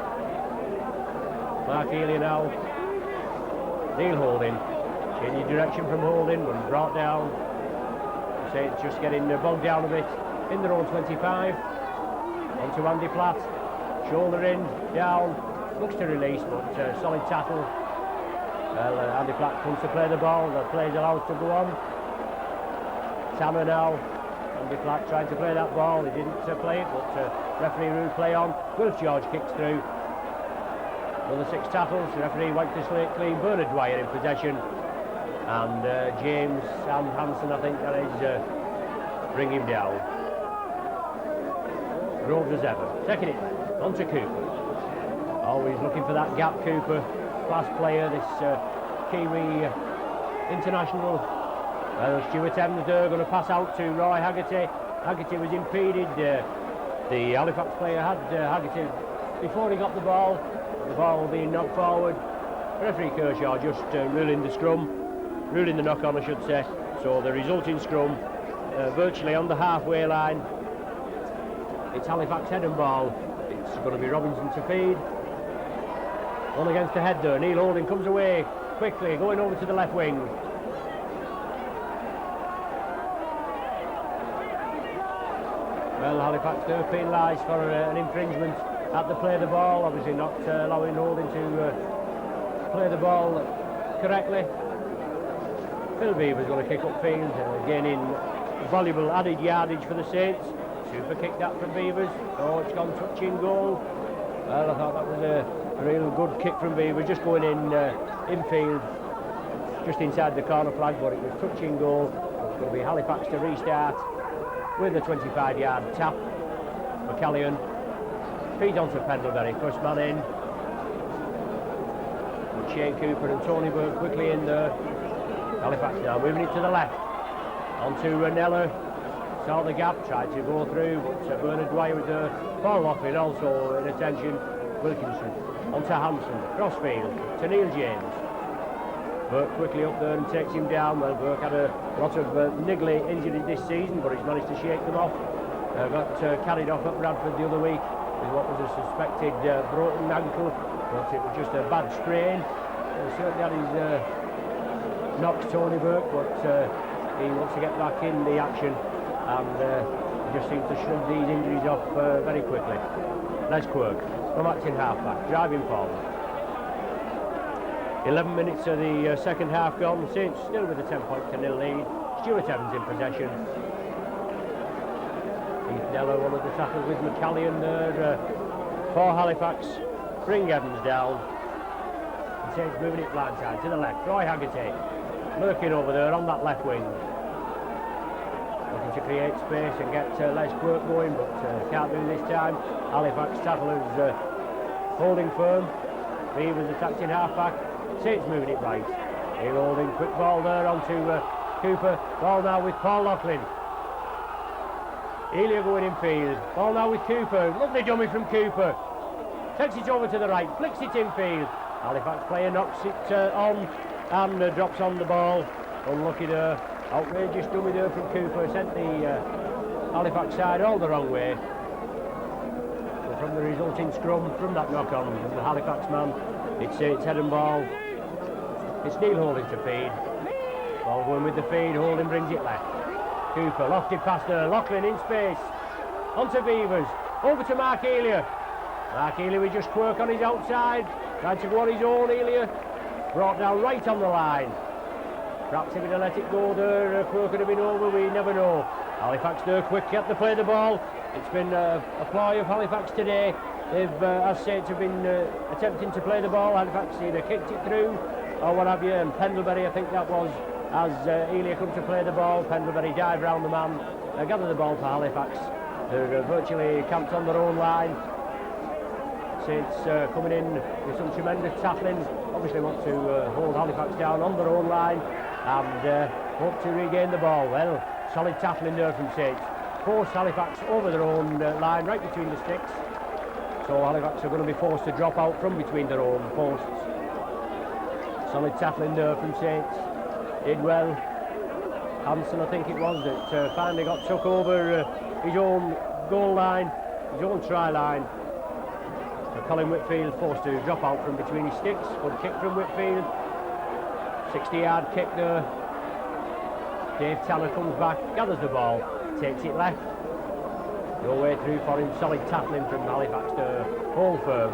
Mark Elia now. Neil Holding. Changing direction from holding, when brought down. Saints just getting bogged down a bit in their own 25. Onto Andy Platt. Shoulder in, down. Looks to release, but solid tackle. Well, Andy Platt comes to play the ball. The play's allowed to go on. Tanner now. Andy Platt trying to play that ball. He didn't play it, but referee ruled play on. Wilf George kicks through. Another 6 tackles. The referee wiped the slate clean. Bernard Dwyer in possession. And James Sam Hansen, I think that is, bring him down. Groves as ever. Taking it on to Cooper. Always looking for that gap, Cooper. Class player, this Kiwi international. Well, Stuart Evans there going to pass out to Roy Haggerty. Haggerty was impeded. The Halifax player had Haggerty before he got the ball being knocked forward. Referee Kershaw just ruling the scrum, ruling the knock-on, I should say. So the resulting scrum virtually on the halfway line. It's Halifax head and ball. It's going to be Robinson to feed. On against the head there. Neil Holding comes away quickly, going over to the left wing. Well, Halifax do penalised for an infringement at the play the ball. Obviously not allowing Holding to play the ball correctly. Phil Beaver's going to kick upfield, gaining valuable added yardage for the Saints. Super kick that from Beavers. Oh, it's gone touching goal. Well, I thought that was a real good kick from Beaver, just going infield, just inside the corner flag, but it was touching goal. It's going to be Halifax to restart with a 25-yard tap. McCallion feeds on to Pendlebury, first man in. And Shane Cooper and Tony Burke quickly in there. Halifax now moving it to the left. Onto Ranella. Saw the gap, tried to go through, but Bernard Dwyer was there. Paul Loughlin also in attention. Wilkinson onto Hansen, crossfield to Neil James. Burke quickly up there and takes him down. Well, Burke had a lot of niggly injuries this season, but he's managed to shake them off. Got carried off at Bradford the other week with what was a suspected broken ankle, but it was just a bad strain. Certainly had his knocked Tony Burke, but he wants to get back in the action, and he just seems to shrug these injuries off very quickly. Les Quirk from acting half-back, driving forward. 11 minutes of the second half gone. Saints still with a 10-0 lead. Stuart Evans in possession. Keith Neller, one of the tackles with McCallion there for Halifax. Bring Evans down. And Saints moving it blindside to the left. Roy Haggerty lurking over there on that left wing. Looking to create space and get Les Quirk going, but can't do this time. Halifax tacklers holding firm. Beavers attacking half-back. Saints moving it right. Neil Holding, quick ball there onto Cooper. Ball now with Paul Loughlin. Elia going in field. Ball now with Cooper. Lovely dummy from Cooper. Takes it over to the right, flicks it in field. Halifax player knocks it on and drops on the ball. Unlucky there. Outrageous dummy there from Cooper. Sent the Halifax side all the wrong way. So from the resulting scrum, from that knock-on from the Halifax man, it's head and ball. It's Neil Holding to feed. Ball going with the feed. Holding brings it left. Cooper lofted past there. Loughlin in space. Onto Beavers. Over to Mark Elia. Mark Elia with just Quirk on his outside. Tried to go on his own. Elia brought down right on the line. Perhaps if he'd have let it go there, Quirk could have been over. We never know. Halifax there quick at the play the ball. It's been a ploy of Halifax today. They've, as Saints have been attempting to play the ball. Halifax either kicked it through or what have you, and Pendlebury, I think that was, as Elia come to play the ball. Pendlebury dived round the man, gathered the ball for Halifax. They're virtually camped on their own line. Saints coming in with some tremendous tackling. Obviously want to hold Halifax down on their own line and hope to regain the ball. Well, solid tackling there from Saints. Forced Halifax over their own line, right between the sticks. So Halifax are going to be forced to drop out from between their own posts. Solid tackling there from Saints. Did well. Hansen, I think it was, that finally got took over his own goal line, his own try line. So Colin Whitfield forced to drop out from between his sticks. Good kick from Whitfield. 60-yard kick there. Dave Tanner comes back, gathers the ball, takes it left. No way through for him, solid tackling from Halifax to hold firm.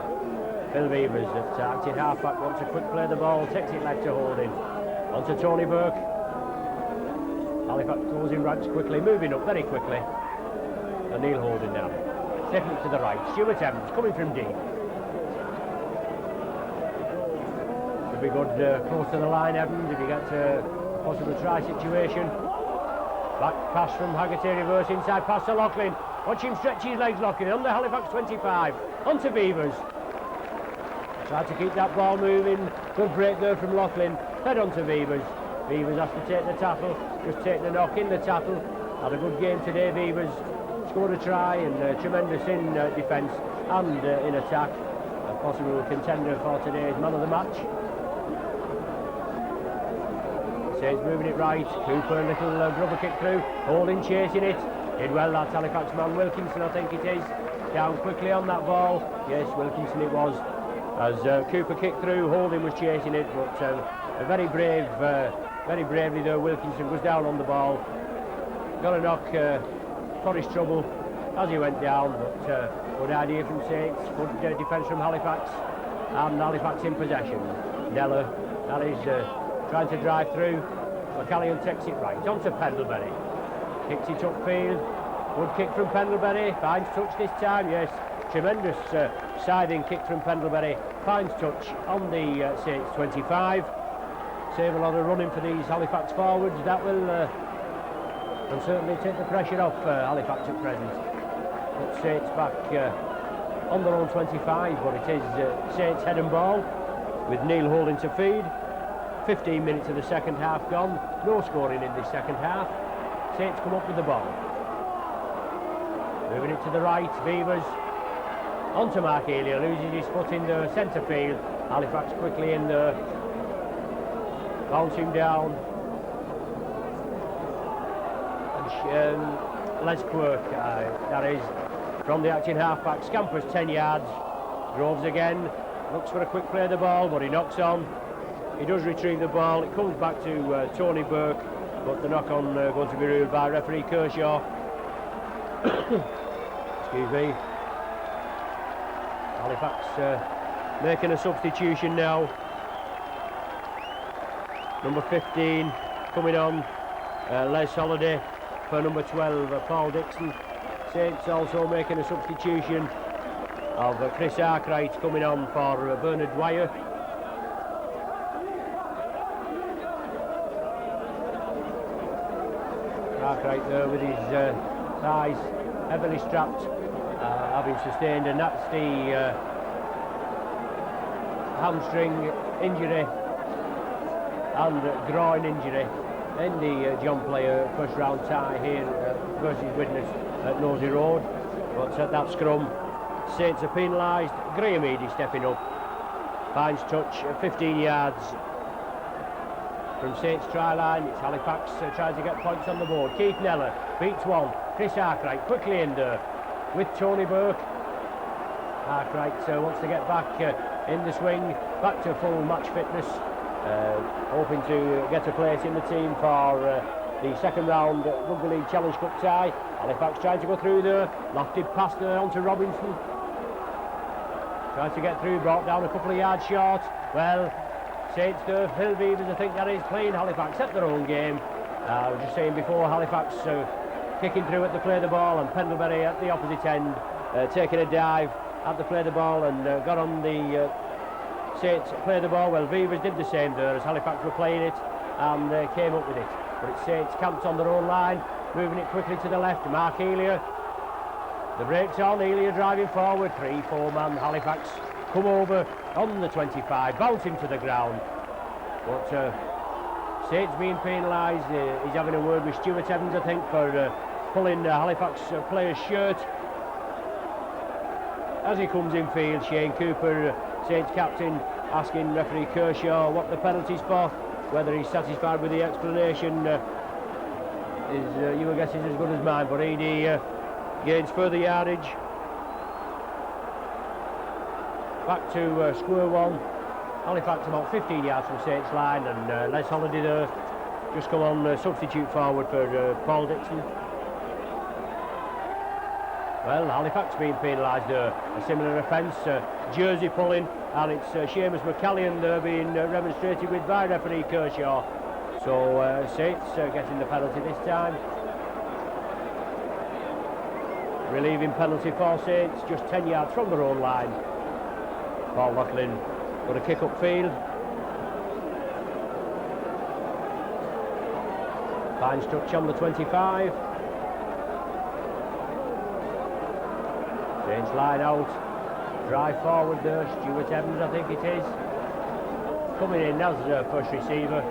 Phil Beavers at acting half-back wants to quick play the ball, takes it left to Holding. On to Tony Burke. Halifax goes in ranks quickly, moving up very quickly. And Neil Holding now. Stepping to the right, Stuart Evans coming from deep. Should be good close to the line, Evans, if you get a possible try situation. Back pass from Haggerty, reverse inside pass to Loughlin. Watch him stretch his legs, Loughlin, on the Halifax 25. On to Beavers. Try to keep that ball moving. Good break there from Loughlin. Head on to Beavers. Beavers has to take the tackle. Just take the knock in the tackle. Had a good game today, Beavers. Scored a try and tremendous in defence and in attack. A possible contender for today's man of the match. Says moving it right. Cooper, little grubber kick through. Holding, chasing it. Did well, that Halifax man. Wilkinson, I think it is. Down quickly on that ball. Yes, Wilkinson it was. As Cooper kicked through, Holding was chasing it, but very bravely though, Wilkinson was down on the ball. Got a knock for his trouble as he went down, but good idea from Saints, good defence from Halifax, and Halifax in possession. Neller, that is trying to drive through. McCallion takes it right, on to Pendlebury. Kicks it upfield, good kick from Pendlebury, finds touch this time, yes. Tremendous scything kick from Pendlebury, finds touch on the Saints 25. Save a lot of running for these Halifax forwards. That will and certainly take the pressure off Halifax at present. But Saints back on their own 25, but it is Saints head and ball with Neil Holding to feed. 15 minutes of the second half gone, no scoring in this second half. Saints come up with the ball. Moving it to the right, Beavers. On to Mark Elia, loses his foot in the centre field. Halifax quickly in there. Bouncing down. And Les Quirk, that is, from the acting half-back, scampers 10 yards. Groves again, looks for a quick play of the ball, but he knocks on. He does retrieve the ball, it comes back to Tony Burke, but the knock-on going to be ruled by referee Kershaw. Excuse me. Halifax making a substitution now. Number 15 coming on, Les Holiday for number 12, Paul Dixon. Saints also making a substitution of Chris Arkwright coming on for Bernard Dwyer. Arkwright there with his thighs heavily strapped, having sustained a nasty hamstring injury and groin injury in the John Player first round tie here versus Widnes at Nosey Road. But at that scrum, Saints are penalised. Graham Eady stepping up, finds touch at 15 yards from Saints try line. It's Halifax trying to get points on the board. Keith Neller beats one. Chris Arkwright quickly in there with Tony Burke. Arkwright wants to get back in the swing, back to full match fitness, hoping to get a place in the team for the second round Rugby League Challenge Cup tie. Halifax trying to go through there, lofted pass there onto Robinson. Trying to get through, brought down a couple of yards short. Well, Saints there, Phil Beavers, I think that is playing Halifax at their own game. I was just saying before, Halifax kicking through at the play the ball, and Pendlebury at the opposite end taking a dive at the play the ball and got on the Saints play the ball. Well, Beavers did the same there as Halifax were playing it and came up with it. But it's Saints camped on their own line, moving it quickly to the left. Mark Elia, the break's on, Elia driving forward, 3-4 man Halifax come over on the 25, bounce him to the ground. But Saints being penalised. He's having a word with Stuart Evans, I think, for pulling Halifax player's shirt. As he comes in field, Shane Cooper, Saints captain, asking referee Kershaw what the penalty's for. Whether he's satisfied with the explanation is your guess is as good as mine. But Eady gains further yardage. Back to square one. Halifax about 15 yards from Saints line, and Les Holiday there, just come on substitute forward for Paul Dixon. Well, Halifax being penalised there, a similar offence, jersey pulling, and it's Seamus McCallion there being remonstrated with by referee Kershaw. So Saints getting the penalty this time. Relieving penalty for Saints, just 10 yards from their own line. Paul Loughlin got a kick upfield. Fine's touch on the 25. Saints line out. Drive forward there, Stuart Evans I think it is. Coming in as first receiver.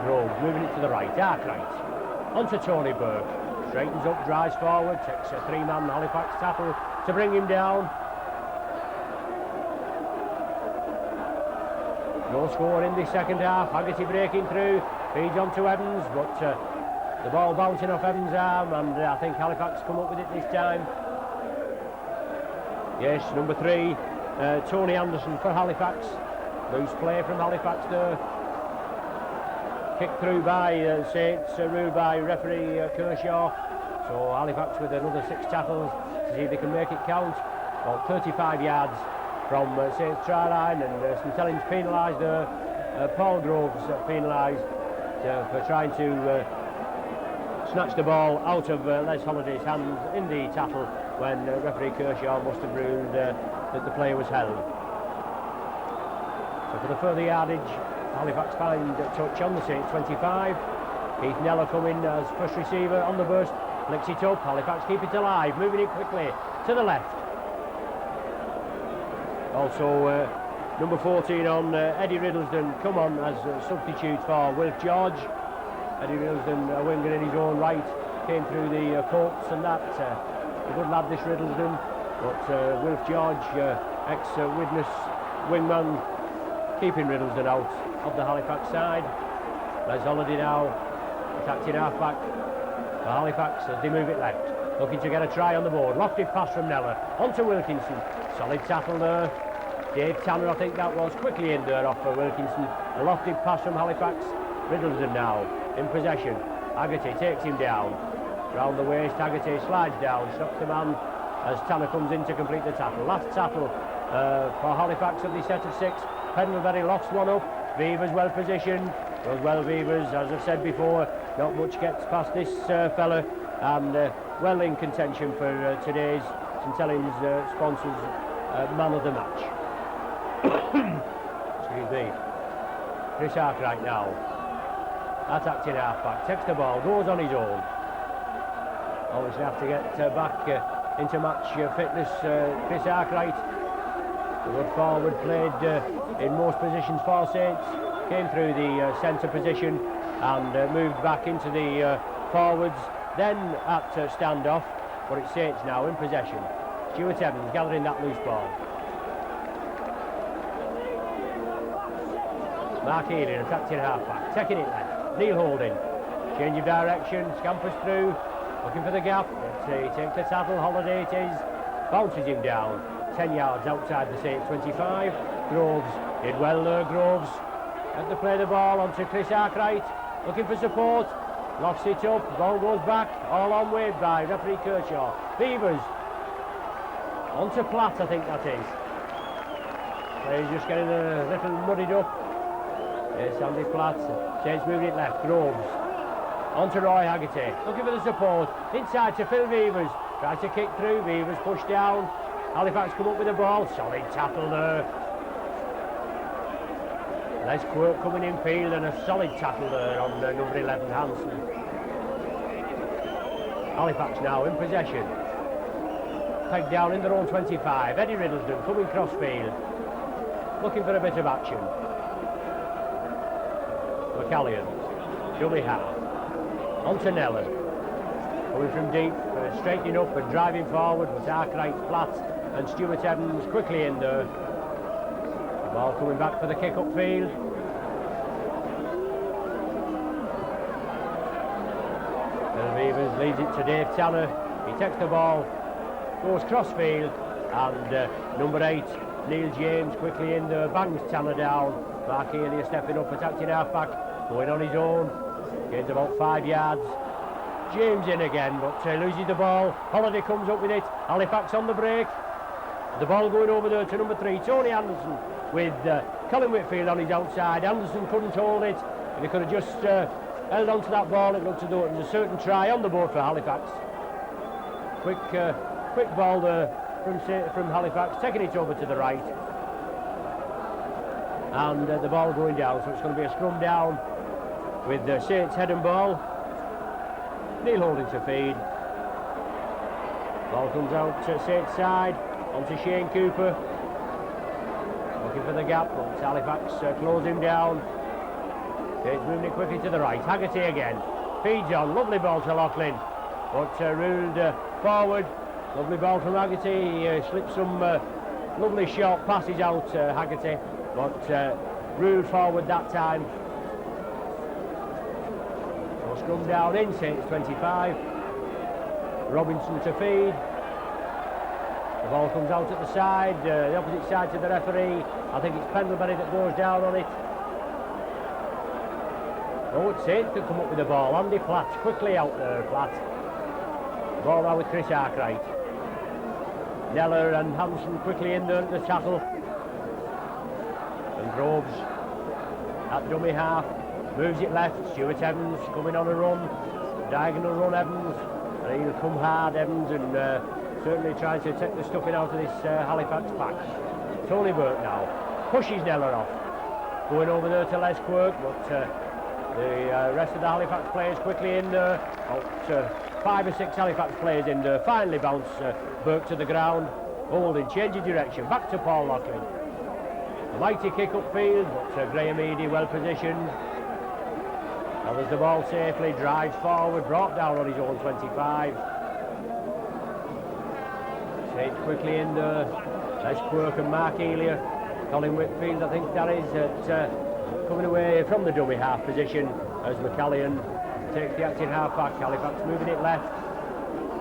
Groves moving it to the right, arc right. On to Tony Burke. Straightens up, drives forward, takes a three-man Halifax tackle to bring him down. No score in the second half. Haggerty breaking through, feeds on to Evans, but the ball bouncing off Evans' arm, and I think Halifax come up with it this time. Yes, number 3, Tony Anderson for Halifax. Loose play from Halifax there. Kicked through by Saints, ruled by referee Kershaw. So Halifax with another 6 tackles to see if they can make it count. About 35 yards from Saints try line, and St Helens penalised there. Paul Groves penalised for trying to snatch the ball out of Les Holiday's hands in the tackle when referee Kershaw must have ruled that the play was held. So for the further yardage, Halifax find touch on the Saints 25. Keith Neller coming as first receiver on the burst, flicks it up. Halifax keep it alive, moving it quickly to the left. Also number 14 on Eddie Riddlesden come on as substitute for Wilf George. Eddie Riddlesden, a winger in his own right, came through the courts and that. A good lad this Riddlesden, but Wilf George, ex-witness wingman, keeping Riddlesden out of the Halifax side. Les Holiday now attacked in half-back for Halifax as they move it left. Looking to get a try on the board. Lofted pass from Neller onto Wilkinson. Solid tackle there. Dave Tanner, I think that was, quickly in there off for Wilkinson. A lofted pass from Halifax. Riddlesden now in possession. Haggerty takes him down. Round the waist, Haggerty slides down, stops the man as Tanner comes in to complete the tackle. Last tackle for Halifax of the set of 6. Pendlebury lofts one up. Beavers well positioned. Does well, Beavers, as I've said before, not much gets past this fella, and well in contention for today's St Helens sponsors man of the match. Excuse me. Chris Arkwright now. Attacked in half-back, takes the ball, goes on his own. Obviously have to get back into match fitness, Chris Arkwright. The good forward played in most positions for Saints, came through the centre position and moved back into the forwards, then at standoff, but it's Saints now in possession. Stuart Evans gathering that loose ball. Mark Ealing attacked in half-back, taking it left. Neil Holding, change of direction, scampers through, looking for the gap. He takes the tackle, Holiday it is, bounces him down, 10 yards outside the Saints 25. Groves did well there, Groves. Had to play the ball onto Chris Arkwright, looking for support, lofts it up, ball goes back, all on waved by referee Kershaw. Beavers, onto Platt I think that is. He's just getting a little muddied up. Yes, Andy Platt, Saints moving it left, Groves. Onto Roy Haggerty, looking for the support, inside to Phil Beavers, tries to kick through, Beavers pushed down, Halifax come up with the ball, solid tackle there. Les Quirk coming in field and a solid tackle there on number 11, Hanson. Halifax now in possession. Pegged down in their own 25, Eddie Riddlesden coming cross field, looking for a bit of action. McCallion, dummy half, onto Neller, coming from deep, straightening up and driving forward with Arkwright, Platt and Stuart Evans quickly in there. The ball coming back for the kick up field. Phil Beavers leads it to Dave Tanner. He takes the ball, goes cross field, and number 8, Neil James quickly in there, bangs Tanner down. Mark Healy stepping up, attacking half-back, going on his own. Gains about 5 yards. James in again, but loses the ball. Holiday comes up with it. Halifax on the break. The ball going over there to number 3, Tony Anderson, with Colin Whitfield on his outside. Anderson couldn't hold it. If he could have just held on to that ball, it looked as though it was a certain try on the board for Halifax. Quick ball there from Halifax, taking it over to the right. And the ball going down, so it's going to be a scrum down with Saints head and ball. Neil holding to feed. Ball comes out to Saints side, onto Shane Cooper. Looking for the gap, but Halifax close him down. Saints moving it quickly to the right. Haggerty again. Feeds on, lovely ball to Loughlin. But ruled forward. Lovely ball from Haggerty. He slipped some lovely short passes out, Haggerty. But ruled forward that time. So scrum down in Saints 25. Robinson to feed. The ball comes out at the side, the opposite side to the referee. I think it's Pendlebury that goes down on it. Oh, it's Saints to come up with the ball. Andy Platt quickly out there, Platt. Ball now with Chris Arkwright. Neller and Hanson quickly in there at the tackle. And Groves at dummy half. Moves it left. Stuart Evans coming on a run. Diagonal run, Evans. And he'll come hard, Evans, and certainly trying to take the stuffing out of this Halifax pack. Tony Burke now. Pushes Neller off. Going over there to Les Quirk, but the rest of the Halifax players quickly in there. About 5 or 6 Halifax players in there. Finally bounce Burke to the ground. Holding, changing direction. Back to Paul Loughlin. A mighty kick upfield, but Graham Eady well positioned. Gathers the ball safely, drives forward, brought down on his own 25. Saints quickly in there. Les Quirk and Mark Elia. Colin Whitfield, I think that is, coming away from the dummy half position as McCallion takes the acting half back. Halifax moving it left.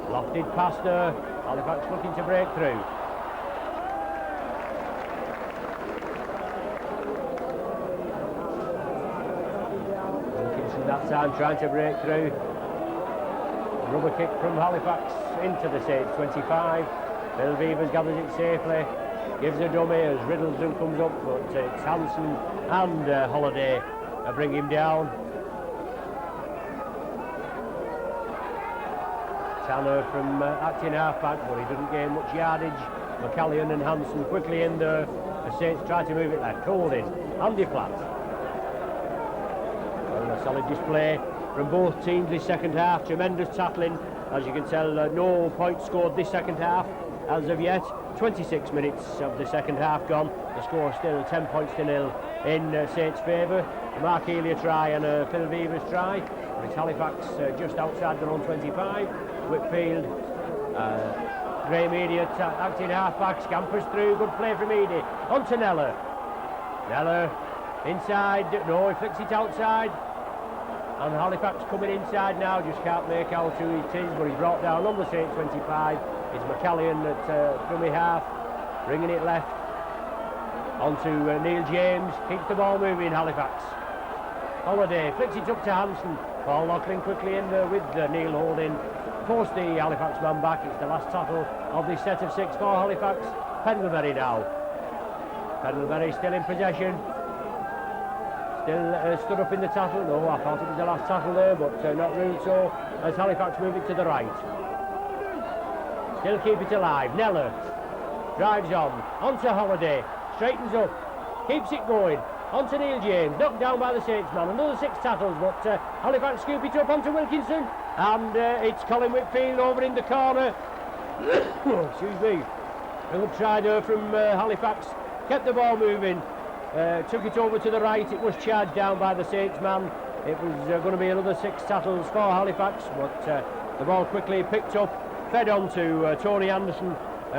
Lofted past her. Halifax looking to break through. Wilkinson that time trying to break through. Rubber kick from Halifax into the Saints 25. Bill Beavers gathers it safely. Gives a dummy as Riddlesden comes up, but it's Hanson and Holiday bring him down. Tanner from acting half-back, but he doesn't gain much yardage. McCallion and Hanson quickly in there. The Saints try to move it left. Holding. Andy Platt. Well, a solid display from both teams this second half. Tremendous tackling. As you can tell, no points scored this second half as of yet. 26 minutes of the second half gone. The score still 10 points to 0 in Saints' favour. Mark Elia try and Phil Beavers try. But it's Halifax just outside their own 25. Whitfield, Graham Eady acting half-back, scampers through. Good play from Eady. On to Neller. Neller inside. No, he flicks it outside. And Halifax coming inside now. Just can't make out who it is, but he's brought down on the Saints 25. It's McCallion at dummy half, bringing it left onto Neil James. Keeps the ball moving, Halifax. Holiday flicks it up to Hanson. Paul Loughlin quickly in there with Neil holding. Force the Halifax man back. It's the last tackle of this set of 6 for Halifax. Pendlebury now. Pendlebury still in possession. Still stood up in the tackle. No, I thought it was the last tackle there, but not really so, as Halifax move it to the right. Still keep it alive. Neller drives on to Holiday, straightens up, keeps it going. On to Neil James, knocked down by the Saints man. Another 6 tackles, but Halifax scoop it up onto Wilkinson, and it's Colin Whitfield over in the corner. Excuse me. A good try there from Halifax. Kept the ball moving. Took it over to the right. It was charged down by the Saints man. It was going to be another 6 tackles for Halifax, but the ball quickly picked up. Fed on to Tony Anderson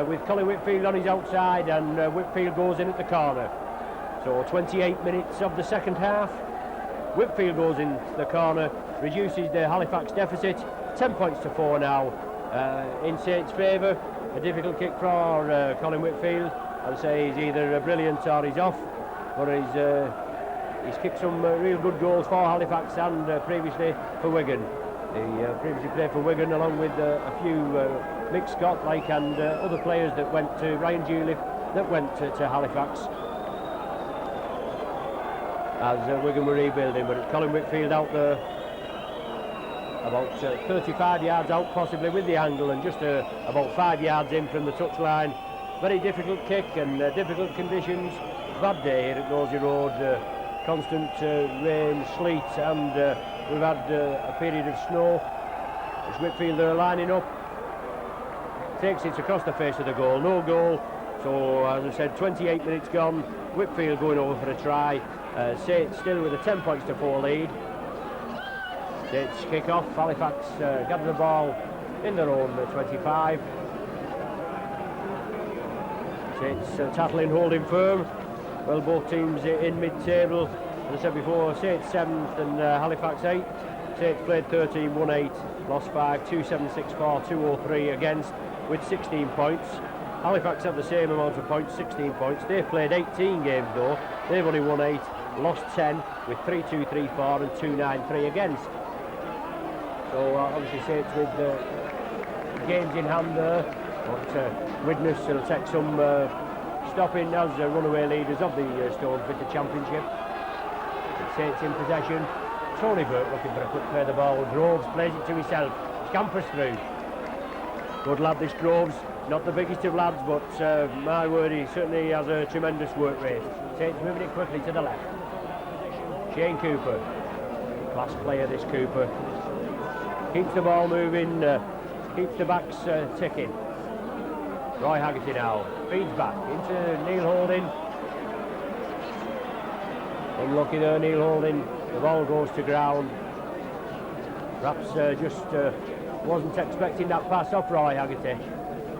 with Colin Whitfield on his outside, and Whitfield goes in at the corner. So 28 minutes of the second half. Whitfield goes in the corner, reduces the Halifax deficit. 10 points to 4 now in Saints' favour. A difficult kick for Colin Whitfield. I'd say he's either brilliant or he's off, but he's kicked some real good goals for Halifax and previously for Wigan. He previously played for Wigan along with a few Mick Scott and other players that went to Ryan Juliff that went to Halifax as Wigan were rebuilding. But it's Colin Whitfield out there, about 35 yards out possibly with the angle, and just about 5 yards in from the touchline. Very difficult kick and difficult conditions. Bad day here at Nosey Road, constant rain, sleet, and we've had a period of snow. It's Whitfield there lining up, takes it across the face of the goal, no goal. So as I said, 28 minutes gone, Whitfield going over for a try. Saints still with a 10 points to 4 lead. Saints kick off, Halifax gather the ball in their own 25. Saints tackling, holding firm. Well, both teams in mid-table. As I said before, Saints 7th and Halifax 8th. Saints played 13, won 8, lost 5, 2-7, 6-4, 2-0-3 against with 16 points. Halifax have the same amount of points, 16 points. They've played 18 games though. They've only won 8, lost 10 with 3-2, 3-4 and 2-9-3 against. So obviously Saints with games in hand there. But Widnes will take some stopping as runaway leaders of the Stonefitter Championship. Saints in possession. Tony Burke looking for a quick play of the ball. Groves plays it to himself. Scampers through. Good lad this Groves. Not the biggest of lads, but my word, he certainly has a tremendous work rate. Saints moving it quickly to the left. Shane Cooper. Class player this Cooper. Keeps the ball moving, keeps the backs ticking. Roy Haggerty now feeds back into Neil Holding. Unlucky there, Neil Holding. The ball goes to ground. Perhaps just wasn't expecting that pass off Roy Haggerty.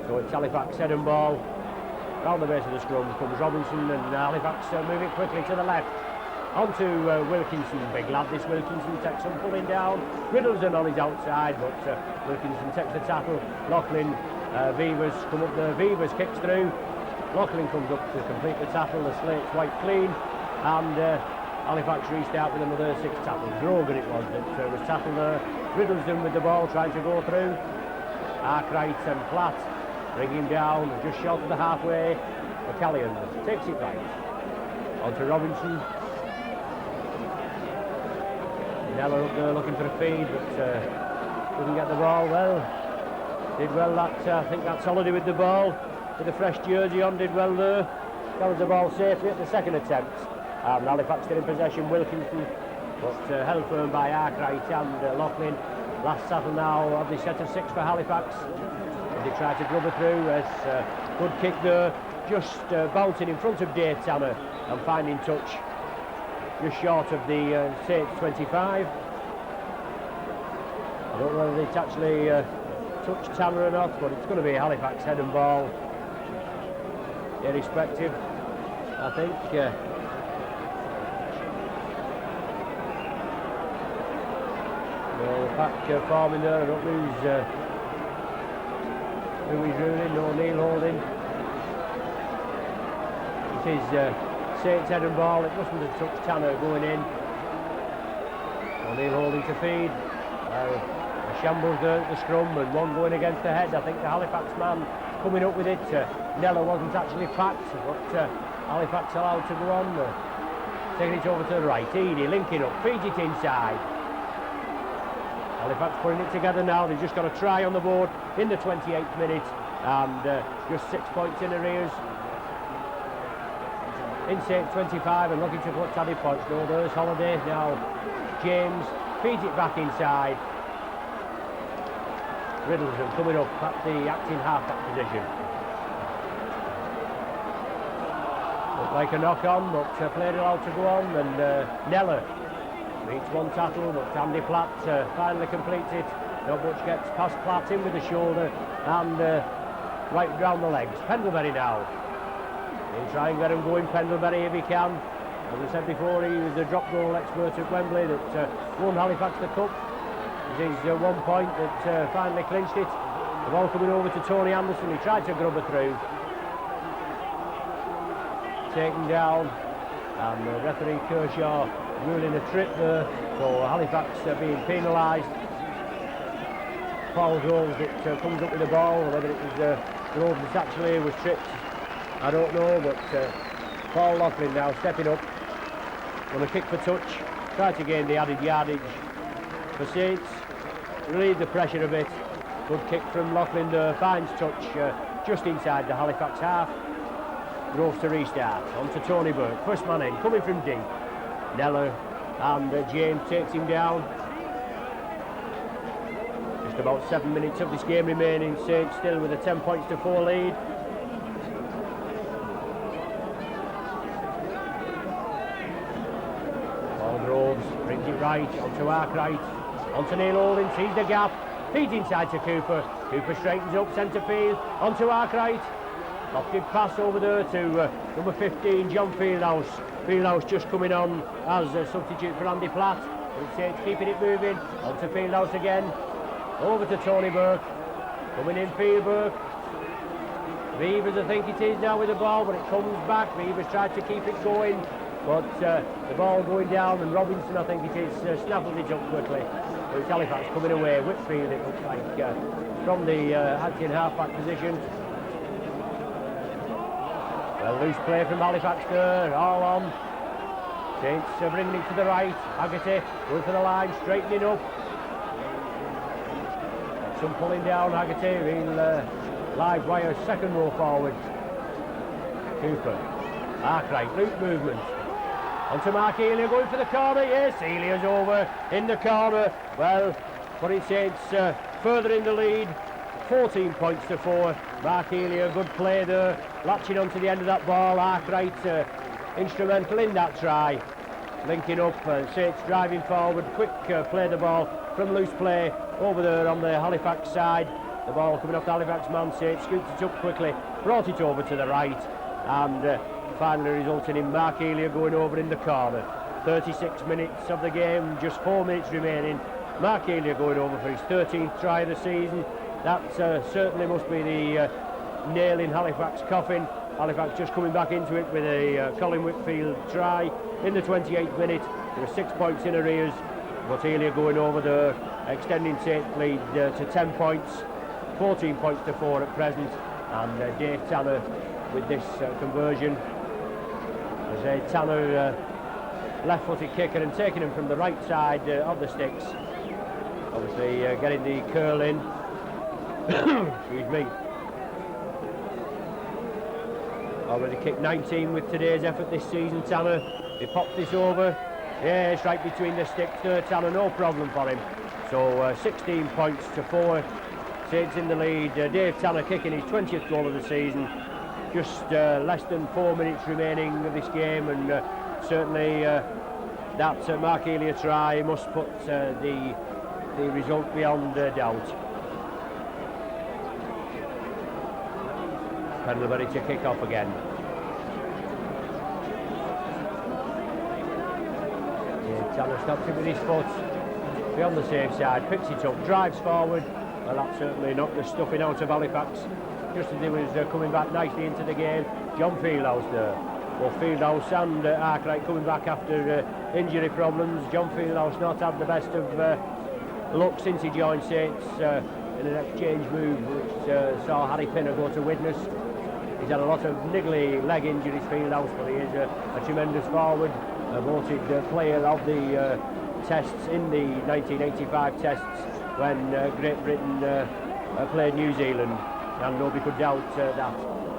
So it's Halifax head and ball. Round the base of the scrum comes Robinson, and Halifax moving quickly to the left. On to Wilkinson, big lad this Wilkinson, takes some pulling down. Riddleson on his outside, but Wilkinson takes the tackle. Lachlan, Vivers come up there, Vivers kicks through. Lachlan comes up to complete the tackle, the slate's white clean, and Halifax restart with another 6 tackles. Grogan it was that was tackled there. Riddleson with the ball, trying to go through. Arkwright and Platt bring him down, just short of the halfway. McCallion takes it right. On to Robinson. Neller up there looking for a feed, but doesn't get the ball well. Did well that, I think that's Holiday with the ball, with a fresh jersey on, did well there. Got the ball safely at the second attempt. Halifax still in possession, Wilkinson, but held firm by Arkwright and Lachlan. Last tackle now of the set of 6 for Halifax. And they try to grubber through, good kick there, just bouncing in front of Dave Tanner and finding touch. Just short of the Saints 25. I don't know whether it's actually touched Tanner or not, but it's going to be Halifax head and ball. Irrespective, I think. Well, the pack forming there. I don't lose Louis Rooney, no Neil Holding. It is Saints head and ball. It mustn't have touched Tanner going in. Neil Holding to feed. A shambles there at the scrum, and one going against the head. I think the Halifax man coming up with it. Neller wasn't actually packed, but Halifax allowed to go on. Taking it over to the right. Eady linking up, feeds it inside. Halifax putting it together now. They've just got a try on the board in the 28th minute, and just 6 points in arrears. In Saints 25 and looking to put added points. No, there's Holiday now. James feeds it back inside. Riddleson coming up at the acting half-back position. Looked like a knock-on, but played allowed to go on, and Neller meets one tackle, but Andy Platt finally completes it. Not much gets past Platt in with the shoulder and right round the legs. Pendlebury now. He'll try and get him going, Pendlebury, if he can. As I said before, he was the drop goal expert at Wembley that won Halifax the Cup. It is 1 point that finally clinched it. The ball coming over to Tony Anderson. He tried to grub her through. taken down, and the referee Kershaw ruling a trip there, so Halifax being penalised. Paul Groves that comes up with the ball, whether it was Groves that actually was tripped, I don't know, but Paul Loughlin now stepping up on a kick for touch, try to gain the added yardage for Saints, relieve the pressure a bit. Good kick from Loughlin there, finds touch just inside the Halifax half. Groves to restart, on to Tony Burke, first man in, coming from deep. Neller and James takes him down. Just about 7 minutes of this game remaining, Saints still with a 10 points to 4 lead. Paul Groves brings it right, onto Arkwright, onto Neil Holding, sees the gap, feeds inside to Cooper. Cooper straightens up centre field, onto Arkwright. Lofted pass over there to number 15, John Fieldhouse. Fieldhouse just coming on as a substitute for Andy Platt. It's keeping it moving, onto Fieldhouse again. Over to Tony Burke. Coming in field, Burke. Beavers, I think it is now with the ball, but it comes back. Beavers tried to keep it going, but the ball going down, and Robinson, I think it is, snaffled it up quickly. It's Halifax coming away. Whitfield, it looks like, from the Acton half-back position. Well, loose play from Halifax there, all on. Saints bringing it to the right. Haggerty going for the line, straightening up. Some pulling down, Haggerty, real live wire, second row forward. Cooper, Arkwright, loop movement. Onto Mark Elia going for the corner, yes, Elia's over in the corner. Well, putting Saints further in the lead. 14 points to 4. Mark Elia, good play there, latching onto the end of that ball. Arkwright instrumental in that try. Linking up, Saints driving forward, quick play the ball from loose play over there on the Halifax side. The ball coming off the Halifax man, Saints scoops it up quickly, brought it over to the right, and finally resulting in Mark Elia going over in the corner. 36 minutes of the game, just 4 minutes remaining. Mark Elia going over for his 13th try of the season. That certainly must be the nail in Halifax coffin. Halifax just coming back into it with a Colin Whitfield try in the 28th minute. There were 6 points in arrears, but Elia going over there, extending Saints lead to 10 points, 14 points to 4 at present. And Dave Tanner with this conversion. As Tanner left-footed kicker and taking him from the right side of the sticks. Obviously getting the curl in. Excuse me. Already kicked 19 with today's effort this season, Tanner. He popped this over. Yeah, it's right between the sticks there, Tanner, no problem for him. So 16 points to 4. Saints in the lead. Dave Tanner kicking his 20th goal of the season. Just less than 4 minutes remaining of this game, and certainly that Mark Elia try must put the result beyond doubt. Pendlebury to kick off again. Yeah, Tanner stops it with his foot. Be on the safe side, picks it up, drives forward. Well, that certainly knocked the stuffing out of Halifax. Just as he was coming back nicely into the game. John Fieldhouse there. Well, Fieldhouse and Arkwright coming back after injury problems. John Fieldhouse not had the best of luck since he joined Saints in an exchange move which saw Harry Pinner go to witness. He's had a lot of niggly leg injuries, Fieldhouse, but he is a tremendous forward, a voted player of the tests in the 1985 tests when Great Britain played New Zealand, and nobody could doubt that.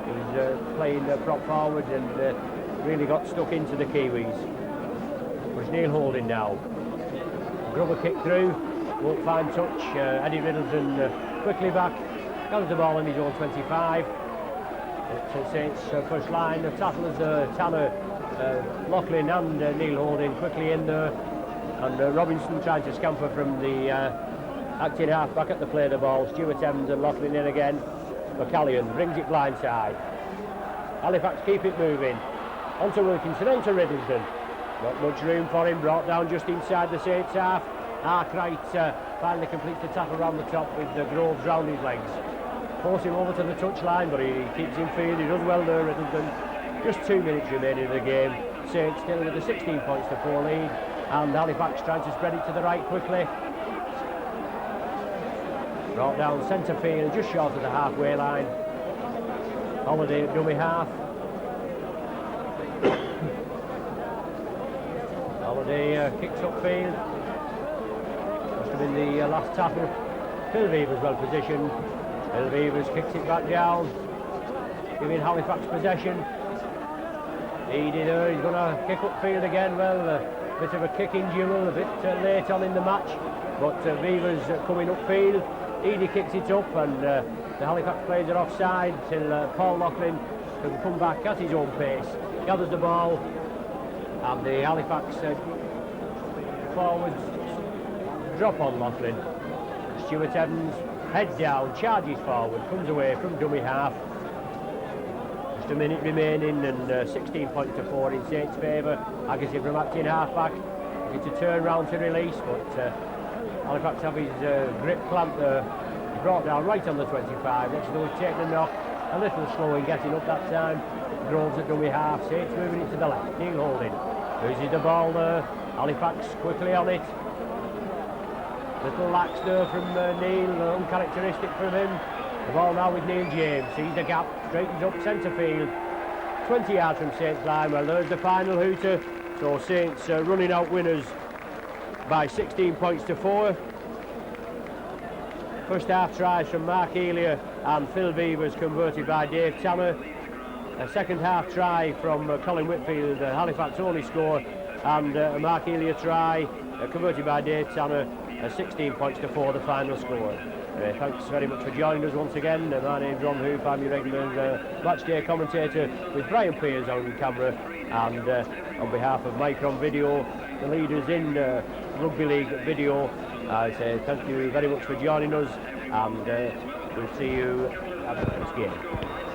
He was playing prop forward and really got stuck into the Kiwis. But Neil Holding now. Grubber kick through, won't find touch. Eddie Riddleton quickly back, comes the ball in his own 25. It's Saints first line, the tattlers Tanner, Loughlin and Neil Holding quickly in there, and Robinson trying to scamper from the acting half back at the play of the ball. Stuart Evans and Loughlin in again. McCallion brings it blindside. Halifax keep it moving. Onto Wilkinson, onto Riddleton. Not much room for him, brought down just inside the Saints half. Arkwright finally completes the tackle around the top with the Groves round his legs. Force him over to the touchline, but he keeps in field. He does well there, Riddleton. Just 2 minutes remaining in the game. Saints still with the 16 points to 4 lead, and Halifax trying to spread it to the right quickly. Brought down centre field, just short of the halfway line. Holiday at dummy half. Holiday kicks upfield. Must have been the last tackle. Phil Beavers well positioned. Phil Beavers kicks it back down, giving Halifax possession. He's going to kick upfield again. Well, a bit of a kicking duel, a bit late on in the match, but Beavers coming upfield. Edie kicks it up, and the Halifax players are offside till Paul Loughlin can come back at his own pace. Gathers the ball, and the Halifax forwards drop on Loughlin. Stuart Evans, head down, charges forward, comes away from dummy half. Just a minute remaining, and 16 points to 4 in Saints' favour. Agassi from acting half-back. It's a turn round to release, but Halifax have his grip clamp there. He's brought down right on the 25. Next to take the knock. A little slow in getting up that time. Groves at dummy half. Saints moving it to the left. Neil Holding loses the ball there. Halifax quickly on it. Little lax there from Neil, uncharacteristic from him. The ball now with Neil James. Sees the gap, straightens up centre field. 20 yards from Saints line. Well, there's the final hooter. So Saints running out winners by 16 points to 4. First half tries from Mark Elia and Phil Beavers, converted by Dave Tanner. A second half try from Colin Whitfield, Halifax only score, and a Mark Elia try converted by Dave Tanner. 16 points to 4, the final score. Thanks very much for joining us once again. My name's Ron Hoop. I'm your regular match day commentator with Brian Pears on camera, and on behalf of Micron Video, the leaders in Rugby League video, I say thank you very much for joining us, and we'll see you at the next game.